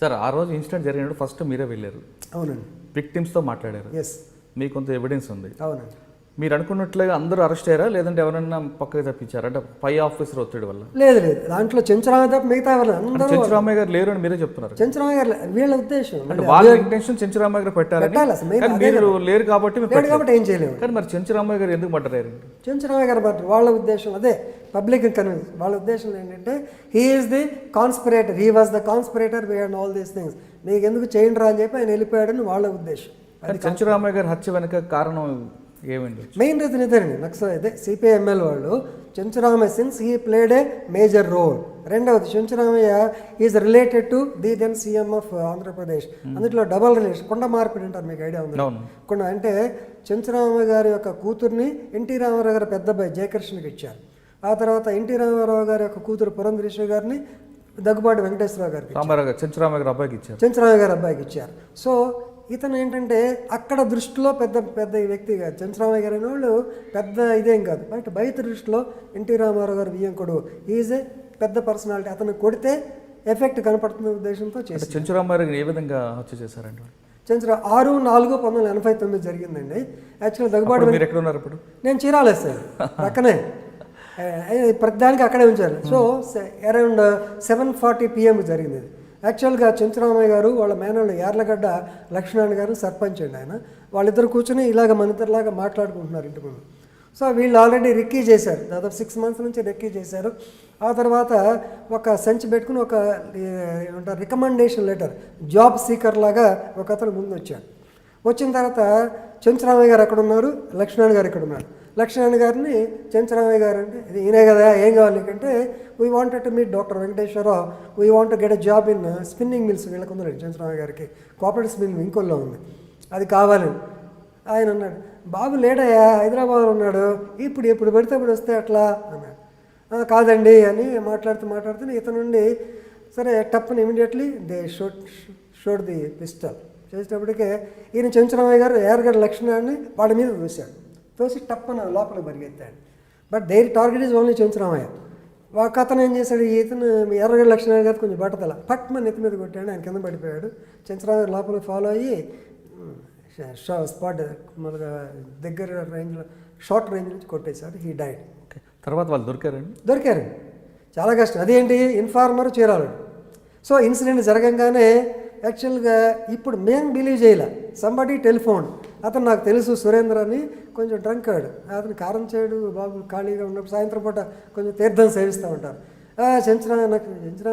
Sir ఆ రోజు ఇన్సిడెంట్ జరిగినప్పుడు ఫస్ట్ మీరే వెళ్ళారు. అవునండి. విక్టిమ్స్తో మాట్లాడారు. ఎస్. మీకు కొంత ఎవిడెన్స్ ఉంది. అవునండి. మీరు అనుకున్నట్లుగా అందరూ అరెస్ట్ అయ్యారా లేదంటే ఎవరైనా పక్కకి తప్పించారా? అంటే పై ఆఫీసర్ ఒత్తిడి వల్ల? లేదు, దాంట్లో చెంచురామయ్య తప్ప మిగతా ఎవరు అందరూ. చెంచురామయ్య గారు లేరు అని మీరే చెప్తున్నారు. చెంచురామయ్య గారు వీళ్ళ ఉద్దేశం అంటే వాళ్ళ ఇంటెన్షన్ చెంచురామయ్య గారు పెట్టాలి, మీరు లేరు కాబట్టి ఏం చేయలేము. కానీ మరి చెంచురామయ్య గారు ఎందుకు పడ్డారు? చెంచురామయ్య గారు పడ్డారు వాళ్ళ ఉద్దేశం అదే, పబ్లిక్ కన్విన్స్. వాళ్ళ ఉద్దేశం ఏంటంటే he is the conspirator, he was the conspirator behind all these things, నీకు ఎందుకు చేయండి రా అని చెప్పి ఆయన వెళ్ళిపోయాడని వాళ్ళ ఉద్దేశం. కానీ చెంచురామయ్య గారు హత్య వెనక కారణం ఏమండి? మెయిన్ రీజన్ ఇదేనండి. నక్సల్ అయితే సిపిఐఎంఎల్ వాళ్ళు Chenchuramayya since he played a major role. రెండవది Chenchuramayya is related to the then CM of Andhra Pradesh. అందులో డబల్ రిలేషన్, కొండ మార్పిడి అంటారు, మీకు ఐడియా ఉంది? కొండ అంటే చెంచురామయ్య గారి యొక్క కూతుర్ని ఎన్టీ రామారావు గారి పెద్ద అబ్బాయి జయకృష్ణకి ఇచ్చారు. ఆ తర్వాత ఎన్టీ రామారావు గారి యొక్క కూతురు పురంధరేశ్వరి గారిని దగ్గుబాటి వెంకటేశ్వరరావు గారికి, చెంచురామయ్య గారి అబ్బాయికి ఇచ్చారు. చెంచురామయ్య గారి అబ్బాయికి ఇచ్చారు. సో ఇతను ఏంటంటే అక్కడ దృష్టిలో పెద్ద వ్యక్తి కాదు చెంచురామయ్య గారు అనే వాళ్ళు, పెద్ద ఇదేం కాదు. బట్ బయట దృష్టిలో ఎన్టీ రామారావు గారు వియ్యంకుడు, ఈజ్ ఏ పెద్ద పర్సనాలిటీ. అతను కొడితే ఎఫెక్ట్ కనపడుతున్న ఉద్దేశంతో చేసి. చెంచురామయ్య గారు ఏ విధంగా హత్య చేశారండి? 6/4/1985 జరిగిందండి. యాక్చువల్గా దగ్గుబాటి ఎక్కడ ఉన్నారు ఇప్పుడు? నేను చీరాలేదు సార్, పక్కనే ప్రతిదానికి అక్కడే ఉంచారు. సో అరౌండ్ 7:40 PM జరిగింది. యాక్చువల్గా చెంచురామయ్య గారు వాళ్ళ మేనల్ని యార్లగడ్డ లక్ష్మణ్ గారు సర్పంచ్ అండి ఆయన. వాళ్ళిద్దరు కూర్చొని ఇలాగ మన ఇద్దరులాగా మాట్లాడుకుంటున్నారు ఇంటి ముందు. సో వీళ్ళు ఆల్రెడీ రెక్కీ చేశారు, దాదాపు 6 months నుంచి రెక్కీ చేశారు. ఆ తర్వాత ఒక సంచి పెట్టుకుని ఒక ఏమంటారు రికమెండేషన్ లెటర్, జాబ్ సీకర్ లాగా ఒక అతను ముందు వచ్చాడు. వచ్చిన తర్వాత చెంచురామయ్య గారు అక్కడ ఉన్నారు, లక్ష్మణ్ గారు ఇక్కడ ఉన్నారు. లక్ష్మణ్ గారిని చెంచురామయ్య గారు అంటే ఈయనే కదా, ఏం కావాలి నీకంటే, we wanted to meet doctor Venkateswara Rao, we want get a job in spinning mills. వీళ్ళకు ఉందండి చెంచురామయ్య గారికి కోఆపరేటివ్ స్పిన్నింగ్ ఇంకోల్లో ఉంది, అది కావాలని. ఆయన అన్నాడు, బాబు లేడయ్యా హైదరాబాద్లో ఉన్నాడు, ఇప్పుడు పెడితే ఇప్పుడు వస్తే అట్లా అన్నాడు. కాదండి అని మాట్లాడుతూ ఇతను నుండి సరే టప్పుని immediately they showed the pistol. చేసేటప్పటికే ఈయన చెంచురామయ్య గారు ఏర్గడ్డ లక్ష్మణాన్ని వాడి మీద తోసి టప్పన లోపలికి పరిగెత్తాడు. But there target is only Chenchuramayya. ఒక అతను ఏం చేశాడు, ఇతను ఎర్రగడ్డ లక్ష్మణ్ గారు కొంచెం బట్టతల పట్మని నెత్తి మీద కొట్టాడు, ఆయన కింద పడిపోయాడు. చెంచురామయ్య లోపలికి ఫాలో అయ్యి స్పాట్ మనగా దగ్గర రేంజ్లో షార్ట్ రేంజ్ నుంచి కొట్టేశాడు. He died. తర్వాత వాళ్ళు దొరికారండి. చాలా కష్టం. అదేంటి ఇన్ఫార్మర్ చీరాలు. సో ఇన్సిడెంట్ జరగంగానే యాక్చువల్గా ఇప్పుడు మేము బిలీవ్ చేయలే. సంబడి టెలిఫోన్, అతను నాకు తెలుసు సురేంద్ర అని, కొంచెం డ్రంకాడు, అతను కారం చేయడు బాబు, ఖాళీగా ఉన్నప్పుడు సాయంత్రం పూట కొంచెం తీర్థం సేవిస్తూ ఉంటారు. చెంచనా నాకు చెంచనా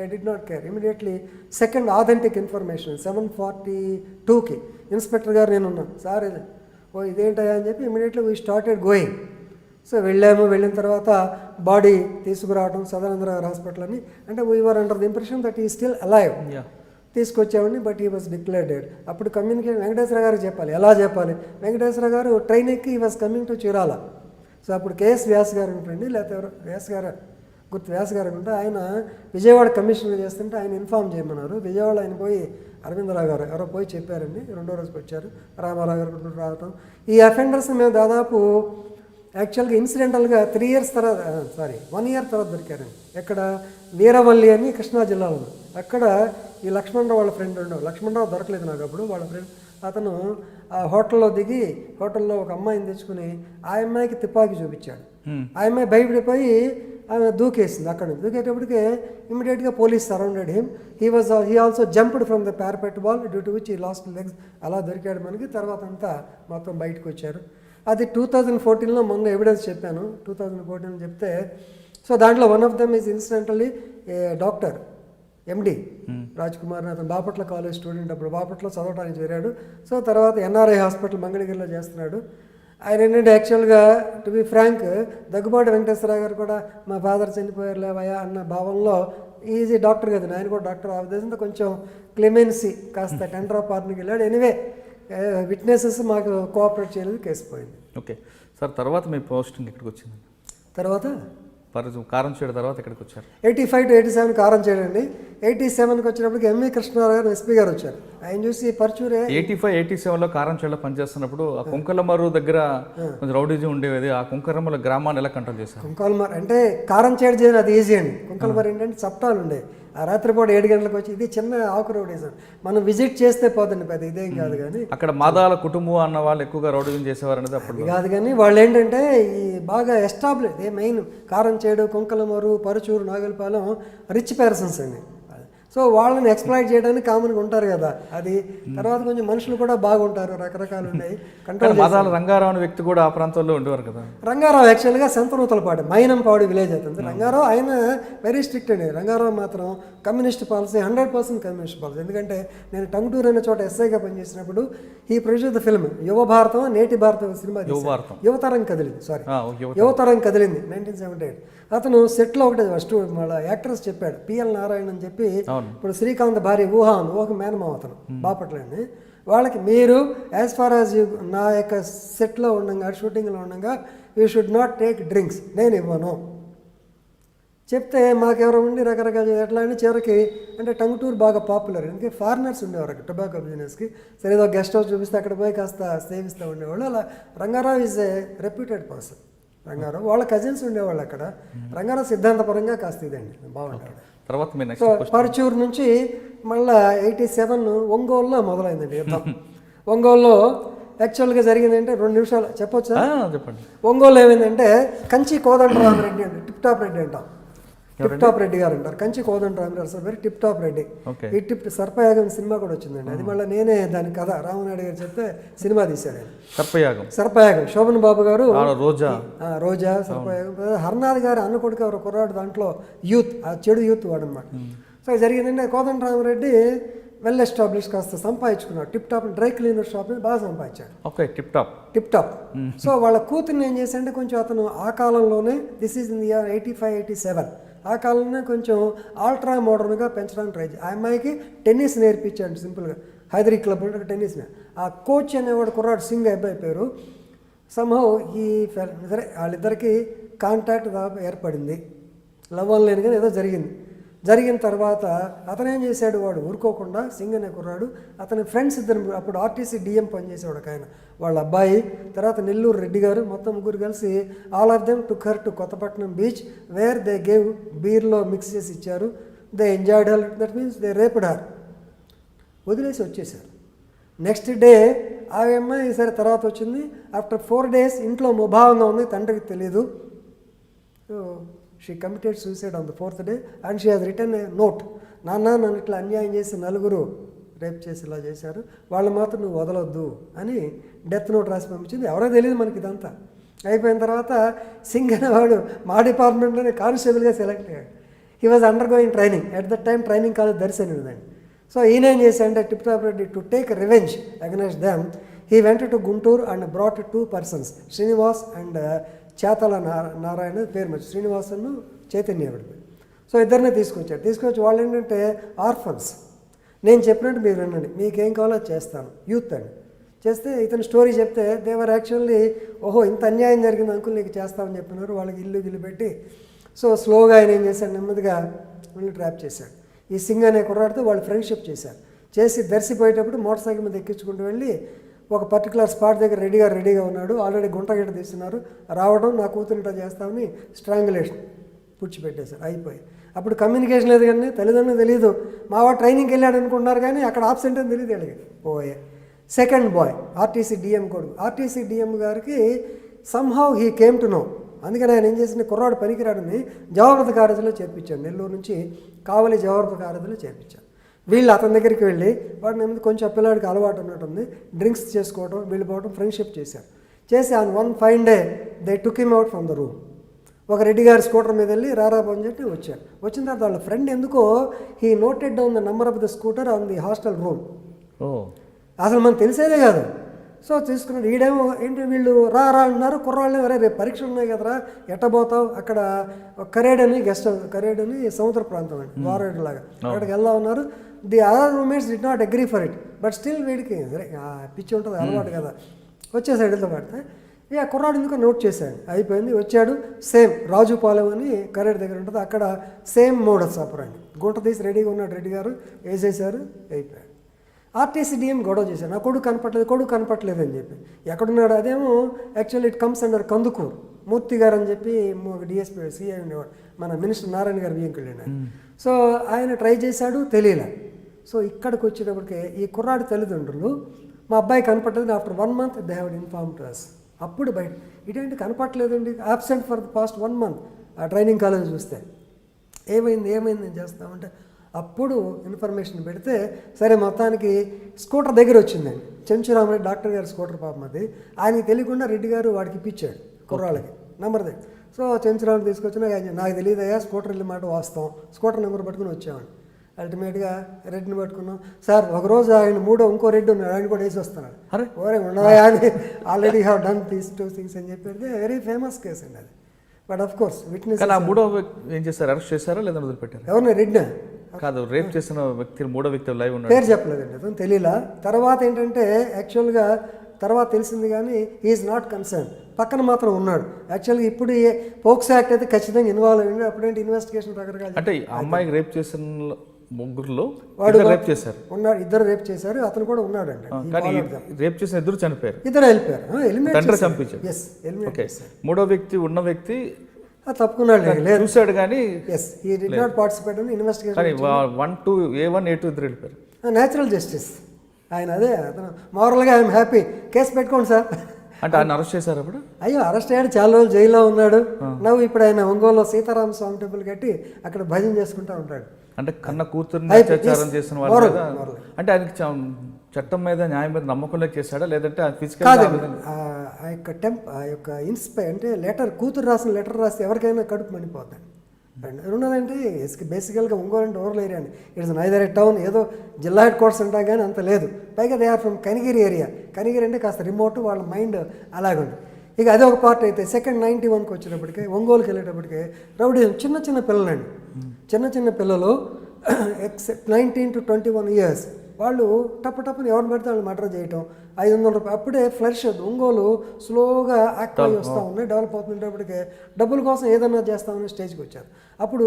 I did not care. Immediately second authentic information 7:42కి ఇన్స్పెక్టర్ గారు నేను ఉన్నాను, సార్ ఇదేంటయ్యా అని చెప్పి immediately we started going. So వెళ్ళిన తర్వాత బాడీ తీసుకురావడం సదానంద గారు హాస్పిటల్ అని, అంటే we are under the impression that he still alive. తీసుకొచ్చామని, but he was declared dead. అప్పుడు కమ్యూనికేషన్ వెంకటేశ్వర గారికి చెప్పాలి, ఎలా చెప్పాలి. వెంకటేశ్వర గారు ట్రైన్ ఎక్కి he was coming to Chirala. So అప్పుడు కేఎస్ వ్యాస్ గారు ఉంటండి, లేకపోతే ఎవరు వ్యాస్ గారు వ్యాస్ గారు ఉంటే ఆయన విజయవాడ కమిషనర్ చేస్తుంటే ఆయన ఇన్ఫామ్ చేయమన్నారు. విజయవాడ ఆయన పోయి అరవిందరావు గారు ఎవరో పోయి చెప్పారండి. రెండో రోజుకి వచ్చారు, రామారావు గారు రావటం. ఈ అఫెండర్స్ మేము దాదాపు యాక్చువల్గా ఇన్సిడెంటల్గా 1 year తర్వాత దొరికారండి. ఎక్కడ వీరవల్లి అని కృష్ణా జిల్లాలో, అక్కడ ఈ లక్ష్మణరావు వాళ్ళ ఫ్రెండ్ ఉండవు. లక్ష్మణరావు దొరకలేదు నాకు అప్పుడు, వాళ్ళ ఫ్రెండ్ అతను ఆ హోటల్లో దిగి హోటల్లో ఒక అమ్మాయిని తెచ్చుకుని ఆ అమ్మాయికి తుపాకీ చూపించాడు. ఆ అమ్మాయి భయపడిపోయి ఆమె దూకేసింది. అక్కడ నుంచి దూకేటప్పటికే ఇమీడియట్గా police surrounded him. He also jumped from the parapet wall due to which ఈ లాస్ట్ లెగ్స్. అలా దొరికాడు మనకి. తర్వాత అంతా మొత్తం బయటకు వచ్చారు. అది 2014లో మొన్న ఎవిడెన్స్ చెప్పాను. 2014 చెప్తే, సో దాంట్లో one of them is incidentally doctor ఎండి రాజ్ కుమార్. అతను బాపట్ల కాలేజ్ స్టూడెంట్, అప్పుడు బాపట్ల చదవడానికి చేరాడు. సో తర్వాత ఎన్ఆర్ఐ హాస్పిటల్ మంగళగిరిలో చేస్తున్నాడు. ఆయన ఏంటంటే యాక్చువల్గా to be frank, Daggubati Venkateswara garu కూడా మా ఫాదర్ చనిపోయారు లేవయ్యా అన్న భావంలో, ఈజీ డాక్టర్ కదా ఆయన కూడా డాక్టర్, ఆ ఉద్దేశంతో కొంచెం క్లెమెన్సీ కాస్త టెండర్ ఆఫ్ పార్టీకి వెళ్ళాడు. ఎనీవే విట్నెసెస్ మాకు కోఆపరేట్ చేయలేదు, కేసు పోయింది. ఓకే సార్, తర్వాత మీ పోస్టింగ్ ఎక్కడికి వచ్చింది? తర్వాత కారం చేయడం తర్వాత ఎక్కడికి వచ్చారు? 85 to 87 కారం చేయడండి. 87కి వచ్చినప్పటికి ఎంవి కృష్ణారావు గారు ఎస్పీ గారు వచ్చారు. ఆయన చూసి పర్చూరే 85-87లో కారం చేయడం పనిచేస్తున్నప్పుడు ఆ కుంకలమర్రు దగ్గర కొంచెం రౌడీజం ఉండేది. ఆ కుంకలమర్రు గ్రామాన్ని ఎలా కంట్రోల్ చేశారు? కుంకలమర్ అంటే కారం చేయడం చేయడం అది ఈజీ అండి. కుంకలమర్ ఏంటంటే చట్టాలు ఉండే. ఆ రాత్రిపూట 7 గంటలకు వచ్చి, ఇది చిన్న ఆకు రౌడీజం, మనం విజిట్ చేస్తే పోతుంది, పెద్ద ఇదేం కాదు. కానీ అక్కడ మాదాల కుటుంబం అన్న వాళ్ళు ఎక్కువగా రౌడీజం చేసేవారు అనేది అప్పుడు కాదు. కానీ వాళ్ళు ఏంటంటే ఈ బాగా ఎస్టాబ్లిష్, ఏ మెయిన్ కారం చేడు, కుంకలమరు, పరుచూరు, నాగలపాలెం రిచ్ పర్సన్స్ అండి. సో వాళ్ళని ఎక్స్ప్లాయిట్ చేయడానికి కామన్గా ఉంటారు కదా. అది తర్వాత కొంచెం మనుషులు కూడా బాగుంటారు, రకరకాలు ఉన్నాయి. కంట్రోల్ మాదాల రంగారావు అనే వ్యక్తి కూడా ఆ ప్రాంతంలో ఉండేవారు కదా. రంగారావు యాక్చువల్గా సంతనూతలపాడు, మైనంపాడు విలేజ్ అవుతుంది. రంగారావు ఆయన వెరీ స్ట్రిక్ట్ అండి. రంగారావు మాత్రం కమ్యూనిస్ట్ పాలసీ, 100% కమ్యూనిస్ట్ పాలసీ. ఎందుకంటే నేను టంగుటూరు అనే చోట ఎస్ఐగా పనిచేసినప్పుడు ఈ ప్రొడ్యూస్ ద ఫిల్మ్ యువ భారతం, నేటి భారతం సినిమా, యువతరం కదిలింది, యువతరం కదిలింది 1978. అతను సెట్లో ఒకటే ఫస్ట్ వాళ్ళ యాక్టర్స్ చెప్పాడు, పిఎల్ నారాయణ అని చెప్పి, ఇప్పుడు శ్రీకాంత్ భార్య ఊహాన్, ఊహ మేనమావ అతను బాపట్ల అండి. వాళ్ళకి మీరు యాజ్ ఫార్ యాజ్ నా యొక్క సెట్లో ఉండగా, షూటింగ్లో ఉండగా, you should not take drinks, నేను ఇవ్వను చెప్తే మాకెవరో ఉండి రకరకాల ఎట్లా అని చివరికి, అంటే టంగుటూరు బాగా పాపులర్, ఎందుకంటే ఫారినర్స్ ఉండేవారు అక్కడ టొబాకో బిజినెస్కి. సరే ఏదో గెస్ట్ హౌస్ చూపిస్తే అక్కడ పోయి కాస్త సేవిస్తూ ఉండేవాళ్ళు. అలా Rangarao is a reputed person. Rangarao వాళ్ళ కజిన్స్ ఉండేవాళ్ళు అక్కడ. రంగారావు సిద్ధాంతపరంగా కాస్త ఇదండి బాగుంటాడు. తర్వాత సో పరుచూరు నుంచి మళ్ళీ 87 ఒంగోలులో మొదలైందండి యుద్ధం. ఒంగోలులో యాక్చువల్గా జరిగిందంటే 2 నిమిషాలు చెప్పొచ్చా? చెప్పండి. ఒంగోలు ఏమైందంటే కంచి కోదండరామరెడ్డి అంటే టిప్ టాప్ రెడ్డి అంటాం, టిప్ టాప్ రెడ్డి గారు అంటారు. Kanchi Kodandarama Reddy sir very tip top Reddy. ఈ సర్పయాగం సినిమా కూడా వచ్చిందండి. అది మళ్ళీ నేనే దాని కథ రామనాయుడు గారు చెప్తే సినిమా తీశాడు ఆయన. సర్పయాగం శోభన్ బాబు గారు, రోజా సర్పయాగం. హర్నాథ్ గారు అన్న కొడుకు ఎవరు కుర్రాడు, దాంట్లో యూత్, ఆ చెడు యూత్ వాడు అనమాట. సో జరిగిందంటే కోదండరామరెడ్డి వెల్ ఎస్టాబ్లిష్, కాస్త సంపాదించుకున్నాడు. Tip top dry cleaner shop బాగా సంపాదించాడు. Okay, tip top. సో వాళ్ళ కూతుర్ని ఏం చేశాడంటే, కొంచెం అతను ఆ కాలంలోనే, this is in the year 85-87, ఆ కాలంలోనే కొంచెం ఆల్ట్రా మోడర్న్గా పెంచడానికి ట్రై చేసి ఆ అమ్మాయికి టెన్నిస్ నేర్పించాడు. సింపుల్గా హైదరీ క్లబ్ అంటే టెన్నిస్. ఆ కోచ్ అనేవాడు కుర్రాడు సింగ్ అబ్బాయి పేరు. సంహౌ ఈ సరే వాళ్ళిద్దరికి కాంటాక్ట్ ఏర్పడింది. లవ్ లేని కానీ ఏదో జరిగిన తర్వాత అతను ఏం చేశాడు, వాడు ఊరుకోకుండా సింగ్ అనే కుర్రాడు, అతని ఫ్రెండ్స్ ఇద్దరు, అప్పుడు ఆర్టీసీ డిఎం పనిచేసేవాడు ఒక ఆయన, వాళ్ళ అబ్బాయి, తర్వాత నెల్లూరు రెడ్డి గారు, మొత్తం ముగ్గురు కలిసి all of them took her to Kothapatnam beach, where they gave బీర్లో మిక్స్ చేసి ఇచ్చారు. They enjoyed her, that means they raped her. వదిలేసి వచ్చేసారు. నెక్స్ట్ డే ఆ అమ్మాయి సరే తర్వాత వచ్చింది. ఆఫ్టర్ 4 days ఇంట్లో ముభావంగా ఉంది, తండ్రికి తెలీదు. She committed suicide on the 4th day and she has return a note. నాన్న నన్ను ఇట్లా అన్యాయం చేసి నలుగురు రేప్ చేసి ఇలా చేశారు, వాళ్ళు మాత్రం నువ్వు వదలొద్దు అని డెత్ నోట్ రాసి పంపించింది. ఎవరో తెలియదు మనకి ఇదంతా. అయిపోయిన తర్వాత సింగ్ అనేవాడు మా డిపార్ట్మెంట్లోనే కానిస్టేబుల్గా సెలెక్ట్ అయ్యాడు. He was under going training. At that time training college Darshan ఉందండి. సో ఈయన ఏం చేశాడంటే tip top Reddy to take revenge against them he went to Guntur and brought 2 persons, Srinivas and చేతల నారాయణ పేరు మంచి శ్రీనివాస్ అను చైతన్య విడిపోయి. సో ఇద్దరినే తీసుకొచ్చి వాళ్ళు ఏంటంటే ఆర్ఫన్స్. నేను చెప్పినట్టు మీరు వినండి, మీకేం కావాలో అది చేస్తాను, యూత్ అండి. చేస్తే ఇతను స్టోరీ చెప్తే దేవర్ యాక్చువల్లీ ఓహో ఇంత అన్యాయం జరిగింది అంకుల్ నీకు చేస్తామని చెప్పినారు. వాళ్ళకి ఇల్లు పెట్టి సో స్లోగా ఆయన ఏం చేశాడు, నెమ్మదిగా మళ్ళీ ట్రాప్ చేశాడు. ఈ సింగ్ అనే కుర్రాడితో వాళ్ళు ఫ్రెండ్షిప్ చేసి దర్శిపోయేటప్పుడు మోటార్ సైకిల్ మీద ఎక్కించుకుంటూ వెళ్ళి ఒక పర్టికులర్ స్పాట్ దగ్గర రెడీగా ఉన్నాడు. ఆల్రెడీ గుంట తీస్తున్నారు. రావడం నా కూతురునిట చేస్తామని స్ట్రాంగులేషన్ పుచ్చిపెట్టేశారు. అయిపోయి అప్పుడు కమ్యూనికేషన్ లేదు కానీ తల్లిదండ్రులు తెలియదు. మావాడు ట్రైనింగ్కి వెళ్ళాడు అనుకుంటున్నారు కానీ అక్కడ ఆబ్సెంట్ అని తెలియదు వీళ్ళకి. పోయే సెకండ్ బాయ్ ఆర్టీసీ డిఎం కొడుకు. ఆర్టీసీ డిఎం గారికి somehow he came to know. అందుకని ఆయన ఏం చేసిన కుర్రాడు పనికిరాడని జవహర్లాల్ కాలేజీలో చేర్పించాడు. నెల్లూరు నుంచి కావలి జవహర్లాల్ కాలేజీలో చేర్పించాడు. వీళ్ళు అతని దగ్గరికి వెళ్ళి వాడిని ఏమైంది కొంచెం పిల్లాడికి అలవాటు ఉన్నట్టుంది, డ్రింక్స్ చేసుకోవడం, వీళ్ళు పోవడం, ఫ్రెండ్షిప్ చేసి on one fine day they took him out from the room. ఒక రెడ్డి గారి స్కూటర్ మీద వెళ్ళి రారా అని చెప్పి వచ్చాడు. వచ్చిన తర్వాత వాళ్ళ ఫ్రెండ్ ఎందుకో he noted down the number of the scooter on the hostel room. అసలు మనకు తెలిసేదే కాదు. సో తీసుకున్నాడు. ఈడేమో ఏంటి వీళ్ళు రా అన్నారు. కుర్రాళ్ళు రేపు పరీక్షలు ఉన్నాయి కదరా ఎట్టబోతావు, అక్కడ కరేడ్ అని గెస్ట్ హౌస్, కరేడ్ అని సముద్ర ప్రాంతం అండి, వారేడులాగా అక్కడికి వెళ్దా ఉన్నారు. The other roommates did not agree for it, but still వీడికి సరే పిచ్చి ఉంటుంది అలవాటు కదా వచ్చేసాడు. ఇళ్ళతో పడితే ఇక కుర్రాడు ఎందుకో నోట్ చేశాడు. అయిపోయింది, వచ్చాడు. సేమ్ రాజుపాలెం అని కరేడ్ దగ్గర ఉంటుంది, అక్కడ సేమ్ మోడల్స్ ఆపరండి. గుంట తీసి రెడీగా ఉన్నాడు రెడ్డి గారు, వేసేసారు, అయిపోయాడు. ఆర్టీసీ డిఎం గొడవ చేశాడు, నా కొడుకు కనపట్లేదు అని చెప్పి. ఎక్కడున్నాడు అదేమో actually it comes under Kandukur. Murthy garu అని చెప్పి డిఎస్పీ సిఐ ఉండేవాడు, మన మినిస్టర్ నారాయణ గారు బియ్యంకి వెళ్ళాడు. సో ఆయన ట్రై చేశాడు, తెలియలే. సో ఇక్కడికి వచ్చేటప్పటికే ఈ కుర్రాడి తల్లిదండ్రులు మా అబ్బాయి కనపట్టలేదు after 1 month they have inform to us. అప్పుడు బయట ఇదేంటి కనపట్లేదండి, absent for the past 1 month. ఆ ట్రైనింగ్ కాలేజ్ చూస్తే ఏమైంది చేస్తామంటే అప్పుడు ఇన్ఫర్మేషన్ పెడితే సరే మొత్తానికి స్కూటర్ దగ్గర వచ్చిందండి. చెంచురామరెడ్డి డాక్టర్ గారి స్కూటర్ పాపం అది. ఆయనకి తెలియకుండా రెడ్డి గారు వాడికి ఇప్పించాడు కుర్రాళ్ళకి నెంబర్ దగ్గర. సో చెంచురామరెడ్డి తీసుకొచ్చినా నాకు తెలియదయ్యా స్కూటర్ వెళ్ళి మాట వాస్తాం, స్కూటర్ నెంబర్ పట్టుకుని వచ్చామండి. అల్టిమేట్గా రెడ్డిని పట్టుకున్నాం. సార్ ఒకరోజు ఆయన ఇంకో రెడ్డి ఉన్నాడు, ఆయన కూడా వేసి వస్తున్నాడు. ఓరే ఉండవా అని already have done these 2 things అని చెప్పి వెరీ ఫేమస్ కేసు అండి అది. But of course witness. మూడో ఏం చేశారు, అరెస్ట్ చేశారా లేదా వదిలిపెట్టారు? ఎవరిని రెడ్డినా కాదు, రేప్ చేసిన వ్యక్తి మూడో వ్యక్తి లైవ్ ఉన్నాడు, పేరు చెప్పలేదండి అతను, తెలియలా. తర్వాత ఏంటంటే యాక్చువల్గా తర్వాత తెలిసింది కానీ ఈజ్ నాట్ కన్సర్న్, పక్కన మాత్రం ఉన్నాడు. యాక్చువల్గా ఇప్పుడు పోక్సో యాక్ట్ అయితే ఖచ్చితంగా ఇన్వాల్వ్ అయ్యింది. అప్పుడేంటి ఇన్వెస్టిగేషన్ రకరకాల. అంటే అమ్మాయికి రేప్ చేసిన ముగ్గురులో వాడు రేప్ చేశారు, ఉన్నాడు, ఇద్దరు రేప్ చేశారు, అతను కూడా ఉన్నాడండి. కానీ రేప్ చేసిన ఇద్దరు చనిపోయారు, ఇద్దరు వెళ్ళిపోయారు, తండ్రి చంపించారు. మూడో వ్యక్తి ఉన్న వ్యక్తి తప్పుకున్నాడు, చూశాడు కానీ పార్టిసిపేట్ అని ఇన్వెస్టిగేషన్. A1 A2 ఇద్దరు వెళ్ళిపోయారు. న్యాచురల్ జస్టిస్ ఆయన, అదే అతను మోరల్గా ఐఎమ్ హ్యాపీ, కేసు పెట్టుకోండి సార్ అంటే ఆయన అరెస్ట్ చేశారు. అప్పుడు అయ్యో అరెస్ట్ అయ్యాడు, చాలా రోజులు జైల్లో ఉన్నాడు. నవ్వు ఇప్పుడు ఆయన ఒంగోలులో సీతారామ స్వామి టెంపుల్ కట్టి అక్కడ భజన చేసుకుంటూ ఉంటాడు. అంటే కన్న కూతుర్ని అత్యాచారం చేసిన వాళ్ళు అంటే ఆయనకి చట్టం మీద న్యాయం మీద నమ్మకంలో చేశాడా లేదంటే ఫిజికల్ ఆ యొక్క అంటే లెటర్ కూతురు రాసిన లెటర్ రాస్తే ఎవరికైనా కడుపు మండిపోతాడు. ఉన్నదంటే బేసికల్గా ఒంగోలు అంటే ఓవర్ ఏరియా అండి. ఇట్స్ నైదర్ ఏ టౌన్, ఏదో జిల్లా హెడ్ క్వార్టర్స్ ఉంటాం కానీ అంత లేదు. పైగా they are from Kanigiri area. Kanigiri అంటే కాస్త రిమోట్, వాళ్ళ మైండ్ అలాగుంది. ఇక అదే ఒక పార్ట్ అయితే సెకండ్ 91కి వచ్చేటప్పటికి ఒంగోలుకి వెళ్ళేటప్పటికి రౌడీ చిన్న పిల్లలండి, చిన్న పిల్లలు 19 to 21 years వాళ్ళు టప్పుని ఎవరిని పెడితే వాళ్ళు మర్డర్ చేయటం, 500 రూపాయలు. అప్పుడే ఫ్లరిష్ ఒంగోలు స్లోగా యాక్టివ్ అయి వస్తూ ఉన్నాయి, డెవలప్ అవుతుండేటప్పటికే డబ్బుల కోసం ఏదన్నా చేస్తామని స్టేజ్కి వచ్చారు. అప్పుడు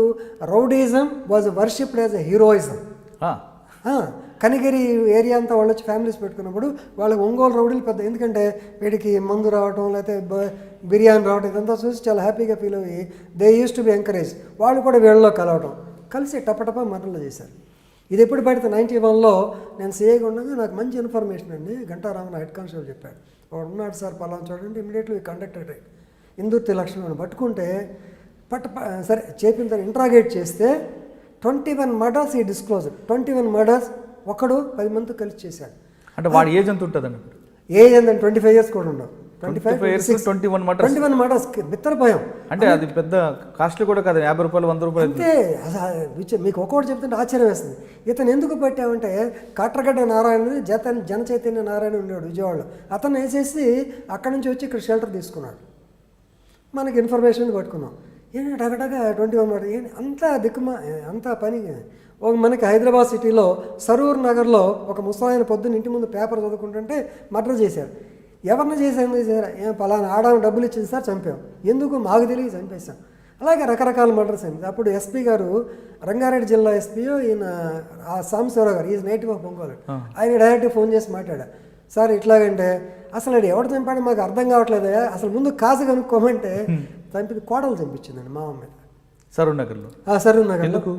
rowdyism was worshipped as a heroism. Kanigiri area అంతా వాళ్ళు వచ్చి ఫ్యామిలీస్ పెట్టుకున్నప్పుడు వాళ్ళకి ఒంగోలు రౌడీలు పెద్ద, ఎందుకంటే వీడికి మందు రావటం లేకపోతే బిర్యానీ రావటం ఇదంతా చూసి చాలా హ్యాపీగా ఫీల్ అయ్యి they use to be encourage. వాళ్ళు కూడా వీళ్ళలో కలవటం, కలిసి టప మర్డర్లు చేశారు. ఇది ఎప్పుడు పెడితే 91లో నేను సిఐగా ఉండగా నాకు మంచి ఇన్ఫర్మేషన్ అండి. గంటారామన్ హెడ్ కానిస్టేబుల్ చెప్పాడు, వాడు ఉన్నాడు సార్ పలానా చూడండి. ఇమీడియట్లీ కండక్టెడ్ ఇందుర్తి లక్ష్మణ్ పట్టుకుంటే సరే చేపిన తర్వాత ఇంట్రాగేట్ చేస్తే 21 మర్డర్స్ ఈ డిస్క్లోజ్డ్. 21 మర్డర్స్ ఒకడు 10 మందితో కలిసి చేశాడు. అంటే వాడి ఏజ్ ఎంత ఉంటుందండి? ఏజ్ ఏంటంటే 25 ఇయర్స్ కూడా ఉండవు. 25 years, 21 murders. 21 మర్డర్స్ బిత్తరపోయాం. అంటే అది పెద్ద కాస్ట్లీ కూడా కాదు, 50 రూపాయలు 100 రూపాయలు. అంతే. మీకు ఒక్కొక్కటి చెప్తుంటే ఆశ్చర్యం వేస్తుంది. ఇతను ఎందుకు పెట్టామంటే కాట్రగడ్డ నారాయణ జన చైతన్య నారాయణ ఉండేవాడు విజయవాడలో. అతను వేసేసి అక్కడి నుంచి వచ్చి ఇక్కడ షెల్టర్ తీసుకున్నాడు. మనకి ఇన్ఫర్మేషన్ పట్టుకున్నాం. ఏంటి టగటగా 21 మర్డర్ ఏంటి అంత పని. మనకి హైదరాబాద్ సిటీలో సరూర్ నగర్లో ఒక ముసలాయన పొద్దున్న ఇంటి ముందు పేపర్ చదువుకుంటుంటే మర్డర్ చేశారు. ఎవరిని చేశాను సార్? పలానా ఆడాము డబ్బులు ఇచ్చింది సార్, చంపాం. ఎందుకు మాకు తెలియదు, చంపేశాం. అలాగే రకరకాల మర్డర్స్ అయింది. అప్పుడు ఎస్పీ గారు, రంగారెడ్డి జిల్లా ఎస్పీ ఈయన సాంబశివరావు గారు, ఈజ్ నేటివ్ ఆఫ్ ఒంగోలు. ఆయన డైరెక్ట్గా ఫోన్ చేసి మాట్లాడా, సార్ ఇట్లాగంటే అసలు అది ఎవడు చంపాడో మాకు అర్థం కావట్లేదు, అసలు ముందు కాసు కనుక్కోమంటే చంపింది కోడలు చంపించిందండి మామ మీద. సరూర్ నగర్లో. సరూర్ నగర్. ఎందుకు?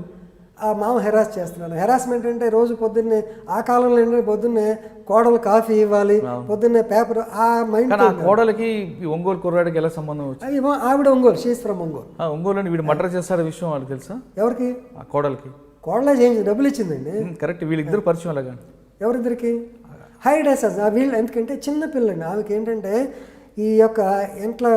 ఆ మామ హెరాస్ చేస్తున్నాడు. హెరాస్మెంట్ అంటే రోజు పొద్దున్నే, ఆ కాలంలో ఏంటంటే పొద్దున్నే కోడలు కాఫీ ఇవ్వాలి, పొద్దున్నే పేపర్. ఆ మైండ్ కోడలకి ఒంగోలు కుర్రాడికి ఎలా సంబంధం వచ్చింది? ఆవిడ ఒంగోలు, షీస్ ఫ్రమ్ ఒంగోలు. ఒంగోలు అని వీడు మర్డర్ చేస్తాడు విషయం వాళ్ళకి తెలుసా? ఎవరికి? ఆ కోడలకి. కోడలే చేయించి డబ్బులు ఇచ్చిందండి. కరెక్ట్. వీళ్ళిద్దరు పరిచయం అలాగా. ఎవరిద్దరికి? హై డేసెస్. వీళ్ళు ఎందుకంటే చిన్న పిల్లండి. ఆమెకి ఏంటంటే ఈ యొక్క ఇంట్లో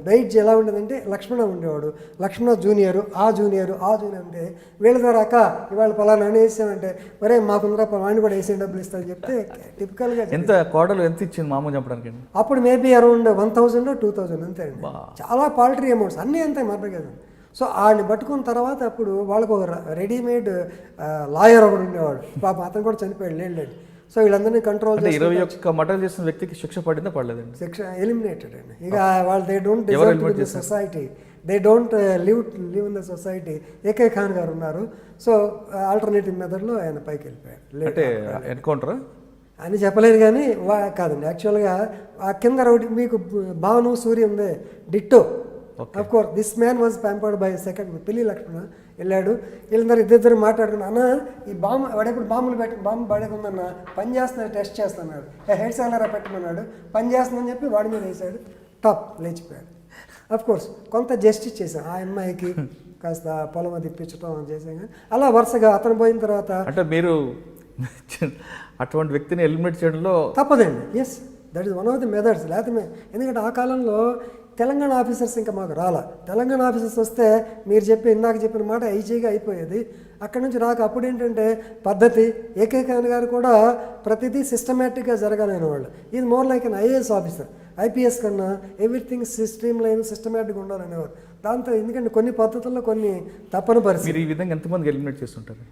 బైట్ ఎలా ఉండేదంటే లక్ష్మణ ఉండేవాడు, లక్ష్మణ జూనియరు, ఆ జూనియర్ అంటే వీళ్ళ ద్వారా అక్క ఇవాళ పలానా అని వేసామంటే మరే మాకుందరా వాడిని కూడా వేసే డబ్బులు ఇస్తారని చెప్తే టిపికల్గా. ఎంత కోడలు ఎంత ఇచ్చింది మామూలు చెప్పడానికి? అప్పుడు మేబీ అరౌండ్ 1000 2000 అంతే అండి. చాలా పాల్టరీ అమౌంట్స్ అన్నీ అంతే మర్డర్ కదా. సో ఆడిని పట్టుకున్న తర్వాత అప్పుడు వాళ్ళకు ఒక రెడీమేడ్ లాయర్ ఒకడు ఉండేవాడు, పాప అతను కూడా చనిపోయాడు లేండి. సో వీళ్ళందరినీ కంట్రోల్ చేసి 21 మర్డర్ చేసిన వ్యక్తికి శిక్ష పడిందా పడలేదండి? శిక్ష ఎలిమినేటెడ్ అండి. ఇక వాళ్ళు they don't deserve the society, they don't live in the society. AK Khan గారు ఉన్నారు. సో ఆల్టర్నేటివ్ మెథడ్లో ఆయన పైకి వెళ్ళిపోయాడు. అంటే ఎన్కౌంటరా అని చెప్పలేదు కానీ కాదండి. యాక్చువల్గా ఆ కింద రౌడీ మీకు భాను సూర్య ఉంది ditto. Of course this man was pampered by second పిల్లి లక్ష్మణ. వెళ్ళాడు. వీళ్ళందరూ ఇద్దరు మాట్లాడుకున్నా, అన్న ఈ వాడెప్పుడు బాంబు పడేకుందన్న, పని చేస్తున్నా టెస్ట్ చేస్తున్నాడు, హెడ్ సాలరా పెట్టమన్నాడు, పని చేస్తుందని చెప్పి వాడి మీద వేసాడు, టాప్ లేచిపోయాడు. అఫ్ కోర్స్ కొంత జస్టిస్ చేశాం ఆ అమ్మాయికి, కాస్త పొలం అది ఇప్పించడం చేసాం. కానీ అలా వరుసగా అతను పోయిన తర్వాత అంటే మీరు అటువంటి వ్యక్తిని ఎలిమినేట్ చేయడంలో తప్పదండి. Yes, that is one of the methods. లేకపోతే ఎందుకంటే ఆ కాలంలో తెలంగాణ ఆఫీసర్స్ ఇంకా మాకు రాలా. తెలంగాణ ఆఫీసర్స్ వస్తే మీరు ఇందాక చెప్పిన మాట ఈజీగా అయిపోయేది. అక్కడి నుంచి రాక అప్పుడు ఏంటంటే పద్ధతి. ఏకే ఖాన్ గారు కూడా ప్రతిదీ సిస్టమేటిక్గా జరగాలనే వాళ్ళు. ఇది more like an IAS officer. IPS కన్నా ఎవ్రీథింగ్ స్ట్రీమ్ లైన్ సిస్టమేటిక్గా ఉండాలనేవారు. దాంతో ఎందుకంటే కొన్ని పద్ధతుల్లో కొన్ని తప్పని పరిస్థితి. ఈ విధంగా ఎంతమంది ఎలిమినేట్ చేస్తుంటారు?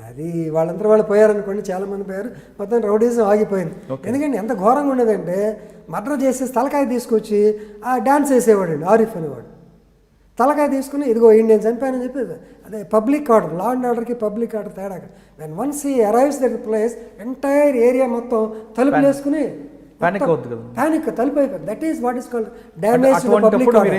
అది వాళ్ళంతా వాళ్ళు పోయారనుకోండి, చాలా మంది పోయారు. మొత్తం రౌడీజం ఆగిపోయింది. ఎందుకంటే ఎంత ఘోరంగా ఉండేదంటే మర్డర్ చేసేసి తలకాయ తీసుకొచ్చి ఆ డ్యాన్స్ వేసేవాడండి ఆరిఫ్ అనేవాడు. తలకాయ తీసుకుని ఇదిగో నేను చంపానని చెప్పి అదే పబ్లిక్ ఆర్డర్, లా అండ్ ఆర్డర్కి పబ్లిక్ ఆర్డర్ తేడా. When once he arrives that place entire area మొత్తం తలుపులు వేసుకుని పానిక్ అవుతుంది కదా. పానిక్ తలుపు అయిపోయింది. That is what is called damage.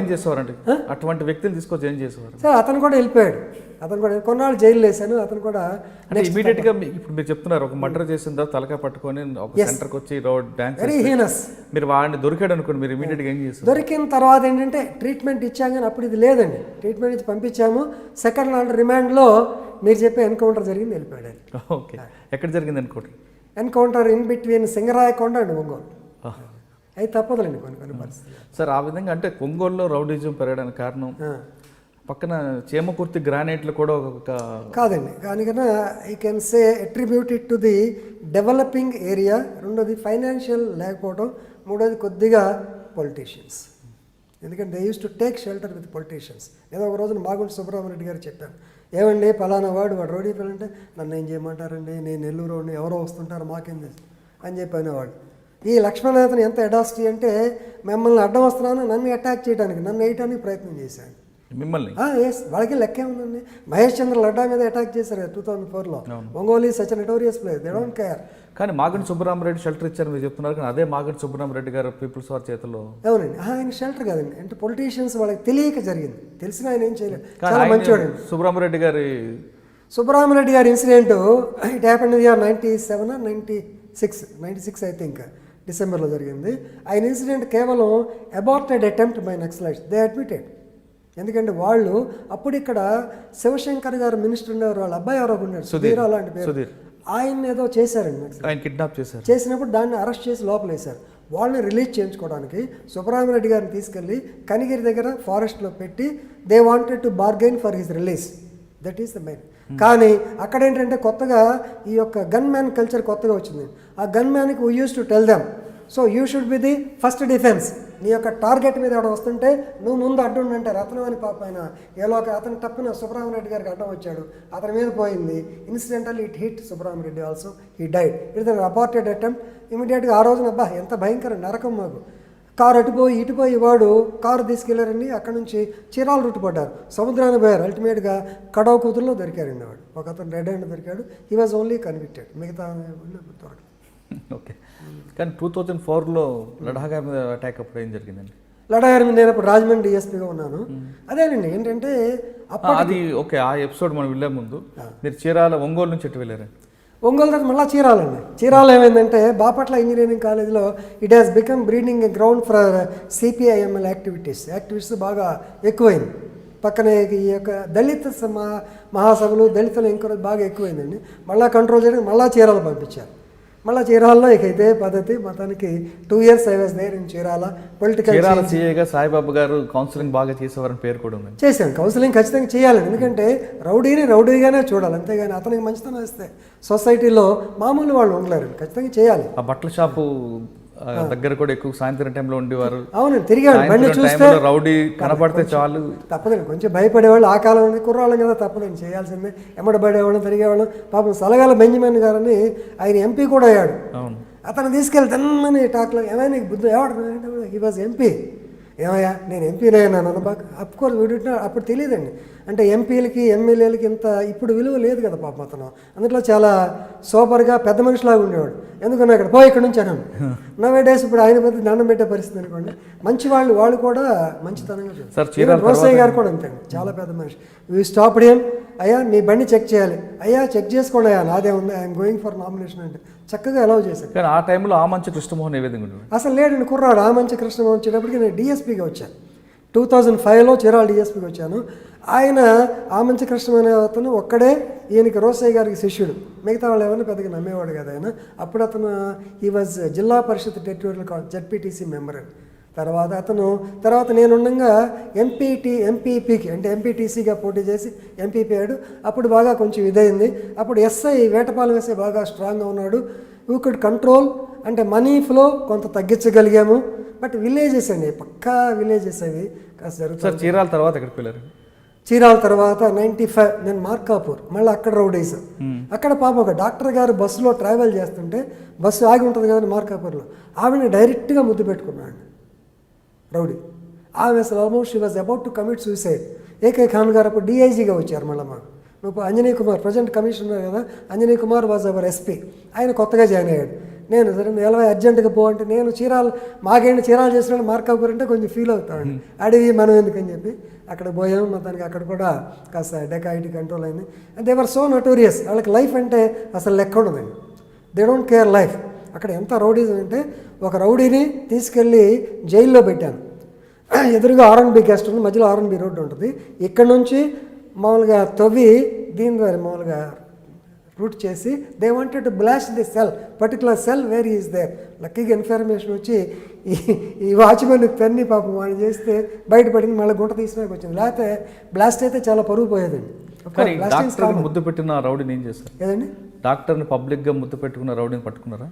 ఏం చేసేవారంటే అటువంటి వ్యక్తిని తీసుకొచ్చి ఏం చేసేవారు? సార్ అతను కూడా వెళ్ళిపోయాడు. అతను కూడా కొన్నాళ్ళు జైలు వేసాను. అతను కూడా అంటే ఇమీడియట్ గా ఇప్పుడు మీరు చెప్తున్నారు ఒక మర్డర్ చేసిన తర్వాత తలకాయ పట్టుకొని ఒక సెంటర్కి వచ్చి రోడ్ డాన్స్ వెరీ హీనస్. మీరు వాడిని దొరికాడు అనుకోండి, మీరు ఇమీడియట్ గా ఏం చేస్తారు? దొరికిన తర్వాత ఏంటంటే ట్రీట్మెంట్ ఇచ్చాం, కానీ అప్పుడు ఇది లేదండి. ట్రీట్మెంట్ ఇచ్చి పంపించాము. సెకండ్ ఆర్డర్ రిమాండ్లో మీరు చెప్పే ఎన్కౌంటర్ జరిగింది, వెళ్ళిపోయాడు. ఓకే, ఎక్కడ జరిగింది encounter? Encounter in between Singarayakonda and Ongole. అయితే తప్పదులేండి కొన్ని పరిస్థితులు. సార్ ఆ విధంగా అంటే ఒంగోలులో రౌడీజం పెరగడానికి కారణం పక్కన చేమకుర్తి గ్రానైట్లు కూడా ఒక కాదండి. దానికన్నా I can say attribute it to the developing area. రెండోది ఫైనాన్షియల్ లేకపోవడం. మూడోది కొద్దిగా పొలిటీషియన్స్. ఎందుకంటే they use to take shelter with politicians. ఏదో ఒక రోజున మాగుంటి సుబ్రహ్మణ్రెడ్డి గారు చెప్పాను, ఏమండి పలానా వాడు రౌడీ పిల్లంటే నన్ను ఏం చేయమంటారండి, నేను నెల్లూరు వాడిని, ఎవరో వస్తుంటారు మాకేం తెలుసు అని చెప్పి అనేవాడు. ఈ లక్ష్మణాథన్ ఎంత ఎడాసిటీ అంటే మిమ్మల్ని అడ్డం వస్తున్నాను, నన్ను అటాక్ చేయడానికి, నన్ను వేయడానికి ప్రయత్నం చేశాడు. మిమ్మల్ని ఎస్, వాళ్ళకి లెక్కే ఉందండి. మహేష్ చంద్ర లడ్డా మీద అటాక్ చేశారు 2004లో. Ongole such notorious place, they don't care. కానీ మాగంటి సుబ్బరామరెడ్డి షెల్టర్ ఇచ్చారు మీరు చెప్తున్నారు, కానీ అదే మాగంటి సుబ్బరామరెడ్డి గారు పీపుల్స్ వార్ చేతిలో. అవునండి, ఆయన షెల్టర్ కాదండి. అంటే పొలిటీషియన్స్ వాళ్ళకి తెలియక జరిగింది, తెలిసిన ఆయన ఏం చేయలేదు. చాలా మంచివాడు సుబ్బరామరెడ్డి గారి. సుబ్బరామరెడ్డి గారి incident it happened in year 97 or 96 I think, డిసెంబర్లో జరిగింది. ఆయన ఇన్సిడెంట్ కేవలం aborted attempt by Naxalites, they admitted. ఎందుకంటే వాళ్ళు అప్పుడు ఇక్కడ శివశంకర్ గారు మినిస్టర్ ఉండేవారు, వాళ్ళ అబ్బాయి ఎవరో ఉన్నాడు, సుధీర్ అలాంటి పేరు, ఆయన ఏదో చేశారండి, ఆయన కిడ్నాప్ చేశారు. చేసినప్పుడు దాన్ని అరెస్ట్ చేసి లోపల వేశారు. వాళ్ళని రిలీజ్ చేయించుకోవడానికి సుబ్రహ్మణ్యరెడ్డి గారిని తీసుకెళ్ళి కనిగిరి దగ్గర ఫారెస్ట్లో పెట్టి they wanted to bargain for his release. That is the main. కానీ అక్కడ ఏంటంటే కొత్తగా ఈ యొక్క గన్ మ్యాన్ కల్చర్ కొత్తగా వచ్చింది. ఆ గన్ మ్యాన్కి we use to tell them, so you should be the first defence. నీ యొక్క టార్గెట్ మీద ఎవడ వస్తుంటే నువ్వు ముందు అడ్డు ఉండంటే రత్నం అని పాప ఆయన ఏలోక అతను తప్పిన సుబ్రహ్మణ్యరెడ్డి గారికి అడ్డం వచ్చాడు, అతని మీద పోయింది. Incidental it hit Subrahmanya Reddy also, he died. It aborted attempt. ఇమీడియట్గా ఆ రోజున అబ్బా ఎంత భయంకర నరకం మాకు. కారు ఇటుపోయి వాడు కారు తీసుకెళ్లారండి. అక్కడ నుంచి చీరాల రూట్ పడ్డారు, సముద్రాన్ని పోయారు. అల్టిమేట్గా కడవ కూతురులో దొరికారండి వాడు. ఒక అతను రెడ్ హ్యాండ్ దొరికాడు. హీ వాజ్ ఓన్లీ కన్విక్టెడ్, మిగతా దొరకదు. ఓకే, కానీ 2004లో లడాఖ్ గారి మీద అటాక్ అప్పుడు ఏం జరిగిందండి? లడాఖ్ గారి మీద నేను అప్పుడు రాజమండ్రి డిఎస్పీగా ఉన్నాను. అదేనండి ఏంటంటే అది ఓకే. ఆ ఎపిసోడ్ మనం వెళ్ళే ముందు మీరు చీరాల ఒంగోలు నుంచి ఎటు వెళ్ళారు? ఒంగోలు తర్వాత మళ్ళీ చీరాలండి. చీరాల ఏమైందంటే బాపట్ల ఇంజనీరింగ్ కాలేజ్లో it has become breeding a ground for CPIML activities బాగా ఎక్కువైంది. పక్కనే ఈ యొక్క దళిత మహాసభలు, దళితుల ఎంకరేజ్ బాగా ఎక్కువైందండి. మళ్ళీ కంట్రోల్ చేయడానికి మళ్ళీ చీరాల పంపించారు. మళ్ళీ చీరాలలో ఇక ఇదే పద్ధతి. మొత్తానికి 2 years I was there in Chirala. Chirala సీఏగా సాయిబాబా గారు కౌన్సిలింగ్ బాగా చేసేవారని పేరు కూడా ఉంది. చేశాను. కౌన్సిలింగ్ ఖచ్చితంగా చేయాలి, ఎందుకంటే రౌడీగానే చూడాలి, అంతేగాని అతనికి మంచితనం ఇస్తే సొసైటీలో మామూలు వాళ్ళు ఉండలేరు. ఖచ్చితంగా చేయాలి. ఆ బట్టల షాపు దగ్గర కూడా ఎక్కువ సాయంత్రం టైంలో ఉండేవారు. అవునండి, తిరిగాడు. బండి చూస్తే రౌడీ కనపడితే చాలు తప్పదండి, కొంచెం భయపడేవాళ్ళు. ఆ కాలం నుండి కుర్రాళ్ళం కదా, తప్పదండి, చేయాల్సిందే. ఎమ్మడబడేవాళ్ళం, తిరిగేవాళ్ళం. పాపం సలగాల బెంజమిన్ గారని ఆయన ఎంపీ కూడా అయ్యాడు. అతను తీసుకెళ్తే తన్నని టాక్లో ఏమైనా నీకు బుద్ధి ఎవడు, హీ వాజ్ ఎంపీ. ఏమయ్యా నేను ఎంపీనైనా నన్ను బాగా అఫ్కోర్స్ వీడిన అప్పుడు తెలియదండి. అంటే ఎంపీలకి ఎమ్మెల్యేలకి ఇంత ఇప్పుడు విలువ లేదు కదా పాపం. అతను అందులో చాలా సూపర్గా పెద్ద మనిషిలాగా ఉండేవాడు. ఎందుకన్నా ఇక్కడ ఇక్కడ నుంచి అన్నాను. నవే డేస్ ఇప్పుడు ఆయన పెద్ద దండం పెట్టే పరిస్థితి అనుకోండి. మంచి వాళ్ళు కూడా మంచితనంగా చూస్తారు. రోసయ్య గారు కూడా అంతే, చాలా పెద్ద మనిషి. We stopped him. అయ్యా మీ బండి చెక్ చేయాలి. అయ్యా చెక్ చేసుకోండి అయ్యా, నాదే ఉంది, ఐఎమ్ గోయింగ్ ఫర్ నామినేషన్ అంటే చక్కగా అలౌ చేశాను. కానీ ఆ టైంలో ఆమంచి కృష్ణమోహన్ ఏ విధంగా ఉండేవాడు? అసలు లేడండి కుర్రాడు. ఆమంచి కృష్ణమోహన్ వచ్చేటప్పటికి నేను డిఎస్పీగా వచ్చాను. 2005లో చీరాల డిఎస్పీకి వచ్చాను. ఆయన ఆమంచి కృష్ణమోహన్ అనే అతను ఒక్కడే ఈయనకి రోసయ్య గారికి శిష్యుడు. మిగతా వాళ్ళు ఎవరిని పెద్దగా నమ్మేవాడు కదా ఆయన. అప్పుడు అతను ఈ వాజ్ జిల్లా పరిషత్ టెరిటోరియల్ జెడ్పీటీసీ మెంబర్. తర్వాత నేను ఉండగా ఎంపీపీకి అంటే ఎంపీటీసీగా పోటీ చేసి ఎంపీపీ అయ్యాడు. అప్పుడు బాగా కొంచెం ఇదైంది. అప్పుడు ఎస్ఐ వేటపాలెం ఎస్ఐ బాగా స్ట్రాంగ్గా ఉన్నాడు. వీ కుడ్ కంట్రోల్, అంటే మనీ ఫ్లో కొంత తగ్గించగలిగాము. బట్ విలేజెస్ అండి, పక్కా విలేజెస్ అవి కాస్త జరుగుతుంది. చీరాల తర్వాత ఎక్కడికి వెళ్ళారు? చీరాల తర్వాత 95 నేను మార్కాపూర్, మళ్ళీ అక్కడ రౌడీస్. అక్కడ పాపం ఒక డాక్టర్ గారు బస్సులో ట్రావెల్ చేస్తుంటే, బస్సు ఆగి ఉంటుంది కదండి మార్కాపూర్లో, ఆవిడని డైరెక్ట్గా ముద్దు పెట్టుకున్నాడు రౌడీ. ఆమె అసలు almost she was about to commit suicide. AK Khan గారు అప్పుడు డిఐజీగా వచ్చారు. మళ్ళీ మాకు నువ్వు అంజనీ కుమార్ ప్రజెంట్ కమిషనర్ కదా, Anjani Kumar was our SP. ఆయన కొత్తగా జాయిన్ అయ్యాడు. నేను సరే ఎలా అర్జెంటుగా అంటే నేను చీరాలు చేసిన మార్కాపూర్ అంటే కొంచెం ఫీల్ అవుతాను. అడిగి మనం ఎందుకని చెప్పి అక్కడ పోయాము. మొత్తానికి అక్కడ కూడా కాస్త డెకాయిటీ కంట్రోల్ అయింది. And they were so notorious. వాళ్ళకి లైఫ్ అంటే అసలు లెక్క ఉండదండి. They don't care life. అక్కడ ఎంత రౌడీస్ అంటే ఒక రౌడీని తీసుకెళ్ళి జైల్లో పెట్టాను. ఎదురుగా ఆర్ఎన్బి గెస్ట్ ఉంది, మధ్యలో ఆర్ఎన్బి రోడ్డు ఉంటుంది. ఇక్కడ నుంచి మామూలుగా తవ్వి దీని ద్వారా మామూలుగా రూట్ చేసి they wanted to blast the cell, particular cell where is there. లక్కీగా ఇన్ఫర్మేషన్ వచ్చి ఈ వాచ్మెన్ తన్ని పాపం వాడిని చేస్తే బయటపడింది. మళ్ళీ గుంట తీసినాక వచ్చింది. లేకపోతే బ్లాస్ట్ అయితే చాలా పరుగు పోయేదండి. ముద్దు పెట్టిన రౌడీని ఏం చేస్తారు? ఏదండి, డాక్టర్ని పబ్లిక్గా ముద్దు పెట్టుకున్న రౌడీని పట్టుకున్నారా?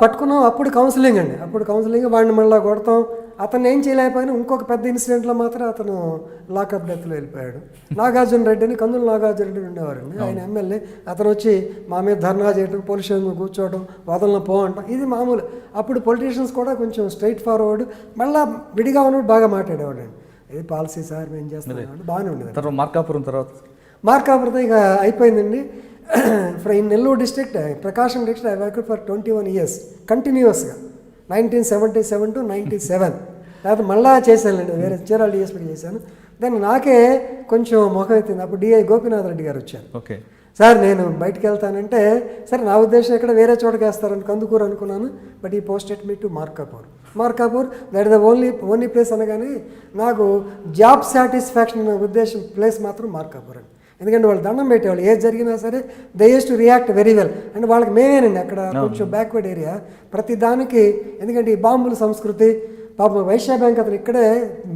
పట్టుకున్నాం. అప్పుడు కౌన్సిలింగ్ అండి. వాడిని మళ్ళీ కొడతాం. అతను ఏం చేయలేకపోయినా ఇంకొక పెద్ద ఇన్సిడెంట్లో మాత్రం అతను లాకప్ డెత్లో వెళ్ళిపోయాడు. నాగార్జున రెడ్డి అని, కందులు నాగార్జున రెడ్డి ఉండేవారండి, ఆయన ఎమ్మెల్యే. అతను వచ్చి మా మీద ధర్నా చేయడం, పోలీస్ స్టేషన్ కూర్చోవడం, వదలను పో అంటాం. ఇది మామూలు. అప్పుడు పొలిటీషియన్స్ కూడా కొంచెం స్ట్రైట్ ఫార్వర్డ్, మళ్ళీ విడిగా ఉన్నప్పుడు బాగా మాట్లాడేవాడు అండి. ఇది పాలసీ సార్ మేము చేస్తున్నాం, బాగానే ఉండేది. తర్వాత మార్కాపురం ఇక అయిపోయిందండి. In Nellore district, Prakasam district I worked for 21 years కంటిన్యూస్గా, 1977 to 97. లేకపోతే మళ్ళా చేశానండి, వేరే చీరాల డిఎస్పీ చేశాను. దాన్ని నాకే కొంచెం మొఖం ఎత్తింది. అప్పుడు డిఐ గోపీనాథ్ రెడ్డి గారు వచ్చారు. ఓకే, సార్ నేను బయటికి వెళ్తానంటే సరే నా ఉద్దేశం ఇక్కడ వేరే చోటకి వేస్తారని కందుకూరు అనుకున్నాను. బట్ ఈ posted me to Markapur that is the only place అనగానే నాకు జాబ్ సాటిస్ఫాక్షన్ ఉద్దేశం ప్లేస్ మాత్రం మార్కాపూర్ అండి. ఎందుకంటే వాళ్ళు దండం పెట్టేవాళ్ళు ఏది జరిగినా సరే they use to react very well. అంటే వాళ్ళకి మేమేనండి అక్కడ కొంచెం బ్యాక్వర్డ్ ఏరియా ప్రతి దానికి. ఎందుకంటే ఈ బాంబుల సంస్కృతి పాపం వైశ్య బ్యాంక్ అతను ఇక్కడే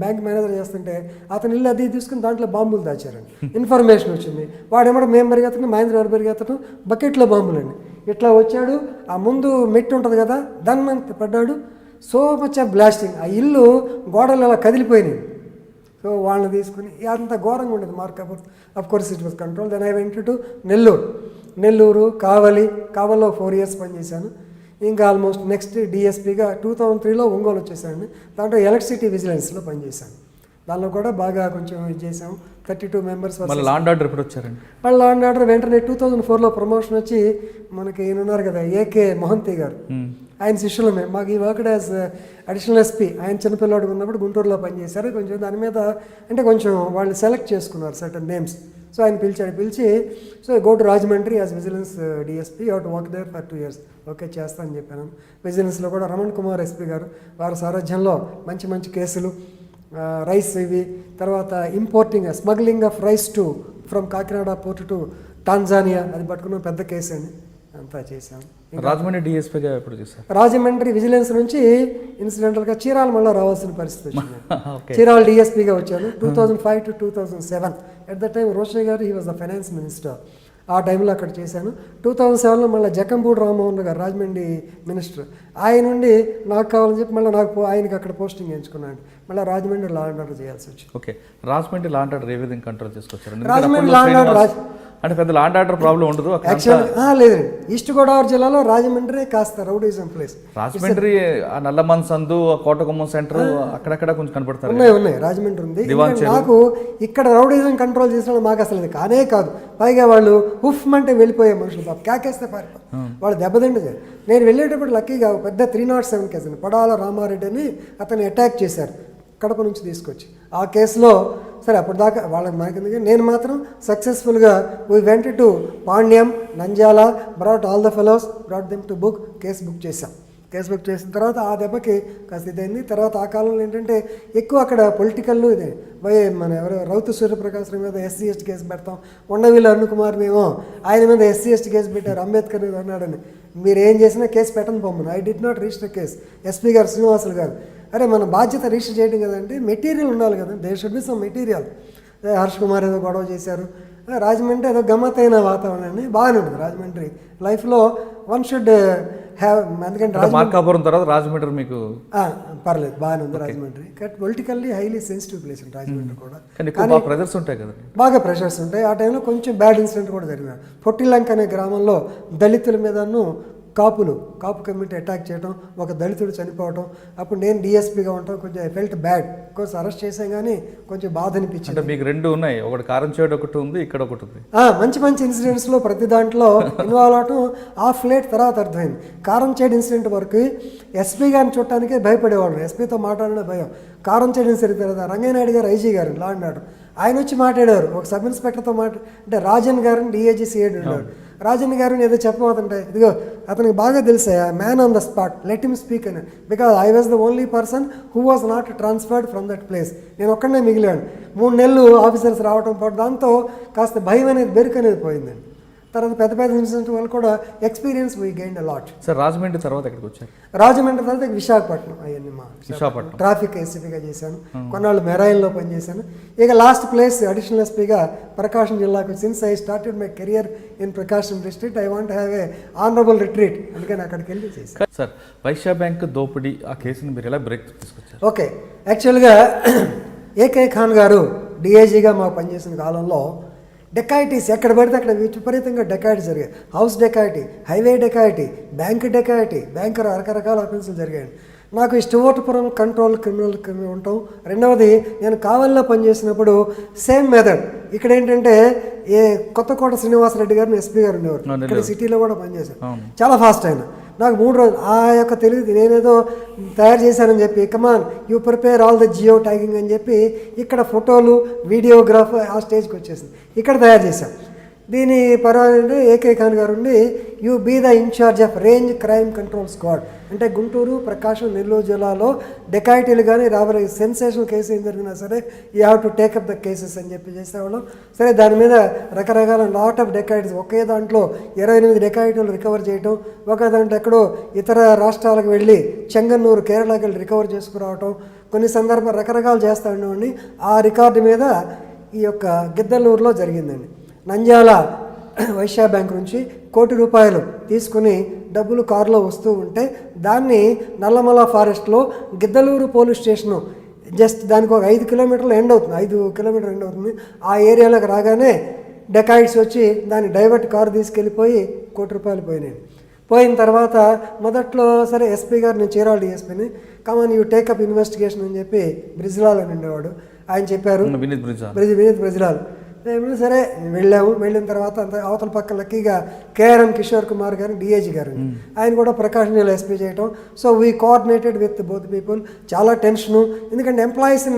బ్యాంక్ మేనేజర్ చేస్తుంటే అతను ఇల్లు అది తీసుకుని దాంట్లో బాంబులు దాచారండి. ఇన్ఫర్మేషన్ వచ్చింది. వాడేమో మేము పరిగెత్తడం మహేంద్ర గారు పరిగెత్తడం బకెట్లో బాంబులండి. ఇట్లా వచ్చాడు, ఆ ముందు మెట్టు ఉంటుంది కదా దాని మీద పడ్డాడు. So much of blasting. ఆ ఇల్లు గోడలు అలా కదిలిపోయినాయి. సో వాళ్ళని తీసుకుని అంత ఘోరంగా ఉండేది Markapur. Of course it was control. Then I went to Nellore కావల్లో 4 years పనిచేశాను. ఇంకా ఆల్మోస్ట్ నెక్స్ట్ డిఎస్పీగా 2003లో ఒంగోలు వచ్చేసాను. దాంట్లో ఎలక్ట్రిసిటీ విజిలెన్స్లో పనిచేశాను. దానిలో కూడా బాగా కొంచెం ఇది చేసాం. 32 members. లాండ్ ఆర్డర్ ఎప్పుడు వచ్చారండి? వాళ్ళు లాండ్ ఆర్డర్ వెంటనే 2004లో ప్రమోషన్ వచ్చి మనకి ఈయన ఉన్నారు కదా ఏకే మొహంతి గారు, ఆయన శిష్యులమే. మాకు ఈ వర్క్డ్ యాజ్ అడిషనల్ ఎస్పీ. ఆయన చిన్నపిల్లాడు ఉన్నప్పుడు గుంటూరులో పనిచేశారు. కొంచెం దాని మీద అంటే కొంచెం వాళ్ళు సెలెక్ట్ చేసుకున్నారు సర్టన్ నేమ్స్. సో ఆయన పిలిచి so go to Rajahmundry as vigilance DSP, you have to work there for 2 years. Okay చేస్తా అని చెప్పాను. విజిలెన్స్లో కూడా రమణ్ కుమార్ ఎస్పీ గారు వారి సారథ్యంలో మంచి కేసులు, రైస్ ఇవి, తర్వాత importing smuggling of rice from Kakinada port to Tanzania, అది పట్టుకున్న పెద్ద కేసు అండి. అంతా చేశాను. రాజమండ్రి డిఎస్పీగా ఎప్పుడు చేశారు? రాజమండ్రి విజిలెన్స్ నుంచి ఇన్సిడెంటల్గా చీరాల మళ్ళీ రావాల్సిన పరిస్థితి వచ్చింది. చీరాల డిఎస్పీగా వచ్చాను 2005 to 2007. At the time Rosaiah garu he was the finance minister. ఆ టైంలో అక్కడ చేశాను. 2007లో మళ్ళీ జకంపూడి రామ్మోహన్ గారు రాజమండ్రి మినిస్టర్. ఆయన నుండి నాకు కావాలని చెప్పి మళ్ళీ ఆయనకి అక్కడ పోస్టింగ్ ఎంచుకున్నాను. మళ్ళీ రాజమండ్రి లా అండ్ ఆర్డర్ చేయాల్సి వచ్చింది. Okay, Rajahmundry law and order ఏ విధంగా కంట్రోల్ చేసుకొచ్చారు? రాజమండ్రి లా అండ్ ఆర్డర్ అంటే పెద్ద లా అండ్ ఆర్డర్ ప్రాబ్లం ఉండదు లేదండి. ఈస్ట్ గోదావరి జిల్లాలో రాజమండ్రి కాస్త రౌడీజం ప్లేస్. రాజమండ్రి నల్లమన్ సందు, కోటగుమ్మం సెంటర్ అక్కడక్కడ కొంచెం కనపడతారు. ఉన్నాయి రాజమండ్రి ఉంది. నాకు ఇక్కడ రౌడీజం కంట్రోల్ చేసిన మాకు అసలు అది కానే కాదు. పైగా వాళ్ళు హుఫ్ అంటే వెళ్ళిపోయే మనుషులు పాప కేకేస్తే పారిపో వాళ్ళు దెబ్బతిండి. నేను వెళ్ళేటప్పుడు లక్కీగా పెద్ద 307 కేసు అండి. పడాల రామారెడ్డి అని అతన్ని అటాక్ చేశారు కడప నుంచి తీసుకొచ్చి. ఆ కేసులో సరే అప్పుడు దాకా వాళ్ళకి మనకి నేను మాత్రం సక్సెస్ఫుల్గా we went to Pandyam, Nandyal, brought all the fellows, brought them to case book చేశాం. కేసు బుక్ చేసిన తర్వాత ఆ దెబ్బకి కాస్త ఇదైంది. తర్వాత ఆ కాలంలో ఏంటంటే ఎక్కువ అక్కడ పొలిటికల్ ఇదే మన ఎవరో రౌతు సూర్యప్రకాశ్ మీద SC/ST కేసు పెడతాం. ఉండవీళ్ళు అరుణ్ కుమార్ మేము ఆయన మీద SC/ST కేసు పెట్టారు. అంబేద్కర్ మీద అన్నాడని మీరు ఏం చేసినా కేసు పెట్టను పొమ్మను. I did not register case. SP garu Srinivasulu గారు అరే మన బాధ్యత రిజిస్టర్ చేయడం కదంటే మెటీరియల్ ఉండాలి కదా, there should be some material. Harsh Kumar ఏదో గొడవ చేశారు. రాజమండ్రి ఏదో గమ్మత్తైన వాతావరణాన్ని బాగానే ఉంటుంది రాజమండ్రి లైఫ్లో. One should have. ఎందుకంటే మార్కాపురం తర్వాత రాజమండ్రి మీకు పర్లేదు బాగానే ఉంది Rajahmundry. But politically highly sensitive place అండి రాజమండ్రి కూడా. కానీ ప్రెషర్స్ ఉంటాయి కదా, బాగా ప్రెషర్స్ ఉంటాయి. ఆ టైంలో కొంచెం బ్యాడ్ ఇన్సిడెంట్ కూడా జరిగినాయి. పొట్టిలంక అనే గ్రామంలో దళితుల మీదను కాపు కమ్యూనిటీ అటాక్ చేయడం, ఒక దళితుడు చనిపోవడం. అప్పుడు నేను డిఎస్పీగా ఉంటాం. కొంచెం I felt bad. Course arrest చేసాం కానీ కొంచెం బాధ అనిపించింది. మీకు 2 ఉన్నాయి, ఒకటి కారంచేడు ఒకటి ఉంది, ఇక్కడ ఒకటి ఉంది. మంచి ఇన్సిడెంట్స్లో ప్రతి దాంట్లో ఇన్వాల్వ్ అవటం ఆఫ్ లేట్ తర్వాత అర్థమైంది. కారంచేడు ఇన్సిడెంట్ వరకు ఎస్పీ గారిని చూడటానికే భయపడేవాడు. ఎస్పీతో మాట్లాడనే భయం. కారంచేడు ఇన్సిడెంట్ తర్వాత రంగనాయుడు గారు ఐజీ గారు లా అండ్ ఆర్డర్ ఆయన వచ్చి మాట్లాడారు. ఒక సబ్ ఇన్స్పెక్టర్తో అంటే రాజన్ గారిని DIG CID ఉండేవాడు. రాజన్ గారిని ఏదో చెప్పబోతుంటే ఇదిగో అతనికి బాగా తెలుసా man on the spot, let him speak అని. Because I was the only person who was not transferred from that place. నేను ఒక్కడనే మిగిలాను. 3 నెలలు ఆఫీసర్స్ రావడం పాటు దాంతో కాస్త భయం అనేది బెరుకు అనేది పోయిందండి. తర్వాత పెద్ద ఇన్సిడెంట్ వాళ్ళు కూడా experience we gained a lot. Sir Rajahmundry తర్వాత ఎక్కడికి వచ్చారు? రాజమండ్రి తర్వాత విశాఖపట్నం. అవన్నీ విశాఖపట్నం ట్రాఫిక్ ఏసీపీగా చేశాను. కొన్నాళ్ళు మెరైన్లో పనిచేశాను. ఇక లాస్ట్ ప్లేస్ అడిషనల్ ఎస్పీగా ప్రకాశం జిల్లాకు. Since I started my career in Prakasam district I want have a honourable retreat. అందుకని అక్కడికి వెళ్ళి చేశాను. సార్ వైశ్య బ్యాంక్ దోపిడీ ఆ కేసుని మీరు ఎలా బ్రేక్ తీసుకొచ్చారు? ఓకే, యాక్చువల్గా ఏకే ఖాన్ గారు DIGగా మాకు పనిచేసిన కాలంలో డెకాయిటీస్ ఎక్కడ పడితే అక్కడ విపరీతంగా డెకాయిటీ జరిగాయి. House dacoity, highway dacoity, bank రకరకాల ఆఫెన్సులు జరిగాయి. నాకు ఈ స్టువర్ట్పురం కంట్రోల్ క్రిమినల్ ఉంటాం. రెండవది నేను కావలిలో పనిచేసినప్పుడు సేమ్ మెథడ్. ఇక్కడ ఏంటంటే కొత్తకోట శ్రీనివాసరెడ్డి గారిని ఎస్పీ గారు ఉండేవారు. ఇక్కడ సిటీలో కూడా పనిచేశారు. చాలా ఫాస్ట్ అయినా. నాకు 3 రోజులు ఆ యొక్క తెలివి నేనేదో తయారు చేశానని చెప్పి come on you prepare all the geo tagging అని చెప్పి ఇక్కడ ఫోటోలు వీడియోగ్రాఫ్ ఆ స్టేజ్కి వచ్చేసింది. ఇక్కడ తయారు చేశాం. దీని పర్వాలేదు ఏకే ఖాన్ గారు ఉండి you be the incharge of range crime control squad, అంటే గుంటూరు, ప్రకాశం, నెల్లూరు జిల్లాలో డెకాయిటీలు కానీ రాబోయే సెన్సేషనల్ కేసు ఏం జరిగినా సరే you have to take up the cases అని చెప్పి చేసేవాళ్ళం. సరే, దాని మీద రకరకాల లాట్ ఆఫ్ డెకాయిటీస్, ఒకే దాంట్లో 28 డెకాయిటీలు రికవర్ చేయటం, ఒక దాంట్లో ఎక్కడో ఇతర రాష్ట్రాలకు వెళ్ళి చెంగన్నూరు, కేరళకి వెళ్ళి రికవర్ చేసుకురావటం, కొన్ని సందర్భాలు రకరకాలు చేస్తూ ఉండేవాడిని. ఆ రికార్డు మీద ఈ యొక్క గిద్దలూరులో జరిగిందండి. నంద్యాల వైశ్య బ్యాంక్ నుంచి ₹1 కోటి తీసుకుని డబ్బులు కారులో వస్తూ ఉంటే దాన్ని నల్లమల ఫారెస్ట్లో గిద్దలూరు పోలీస్ స్టేషను జస్ట్ దానికి ఒక 5 కిలోమీటర్లు ఎండ్ అవుతుంది, 5 కిలోమీటర్లు ఎండ్ అవుతుంది. ఆ ఏరియాలోకి రాగానే డెకాయిట్స్ వచ్చి దాన్ని డైవర్ట్ కారు తీసుకెళ్ళిపోయి ₹1 కోటి పోయినాయి. పోయిన తర్వాత మొదట్లో సరే ఎస్పీ గారు, నేను చీరాల డిఎస్పీని, కమాన్ యూ టేకప్ ఇన్వెస్టిగేషన్ అని చెప్పి బ్రిజ్లాల్ అని ఉండేవాడు, ఆయన చెప్పారు. వినీత్ బ్రిజ్లాల్ సరే వెళ్ళాము. వెళ్ళిన తర్వాత అంత అవతల పక్క లక్కీగా కేఆర్ఎం కిషోర్ కుమార్ గారు, డిఐజీ గారు, ఆయన కూడా ప్రకాశం జిల్లా ఎస్పీ చేయటం. So we coordinated with both people. చాలా టెన్షను, ఎందుకంటే ఎంప్లాయీస్ని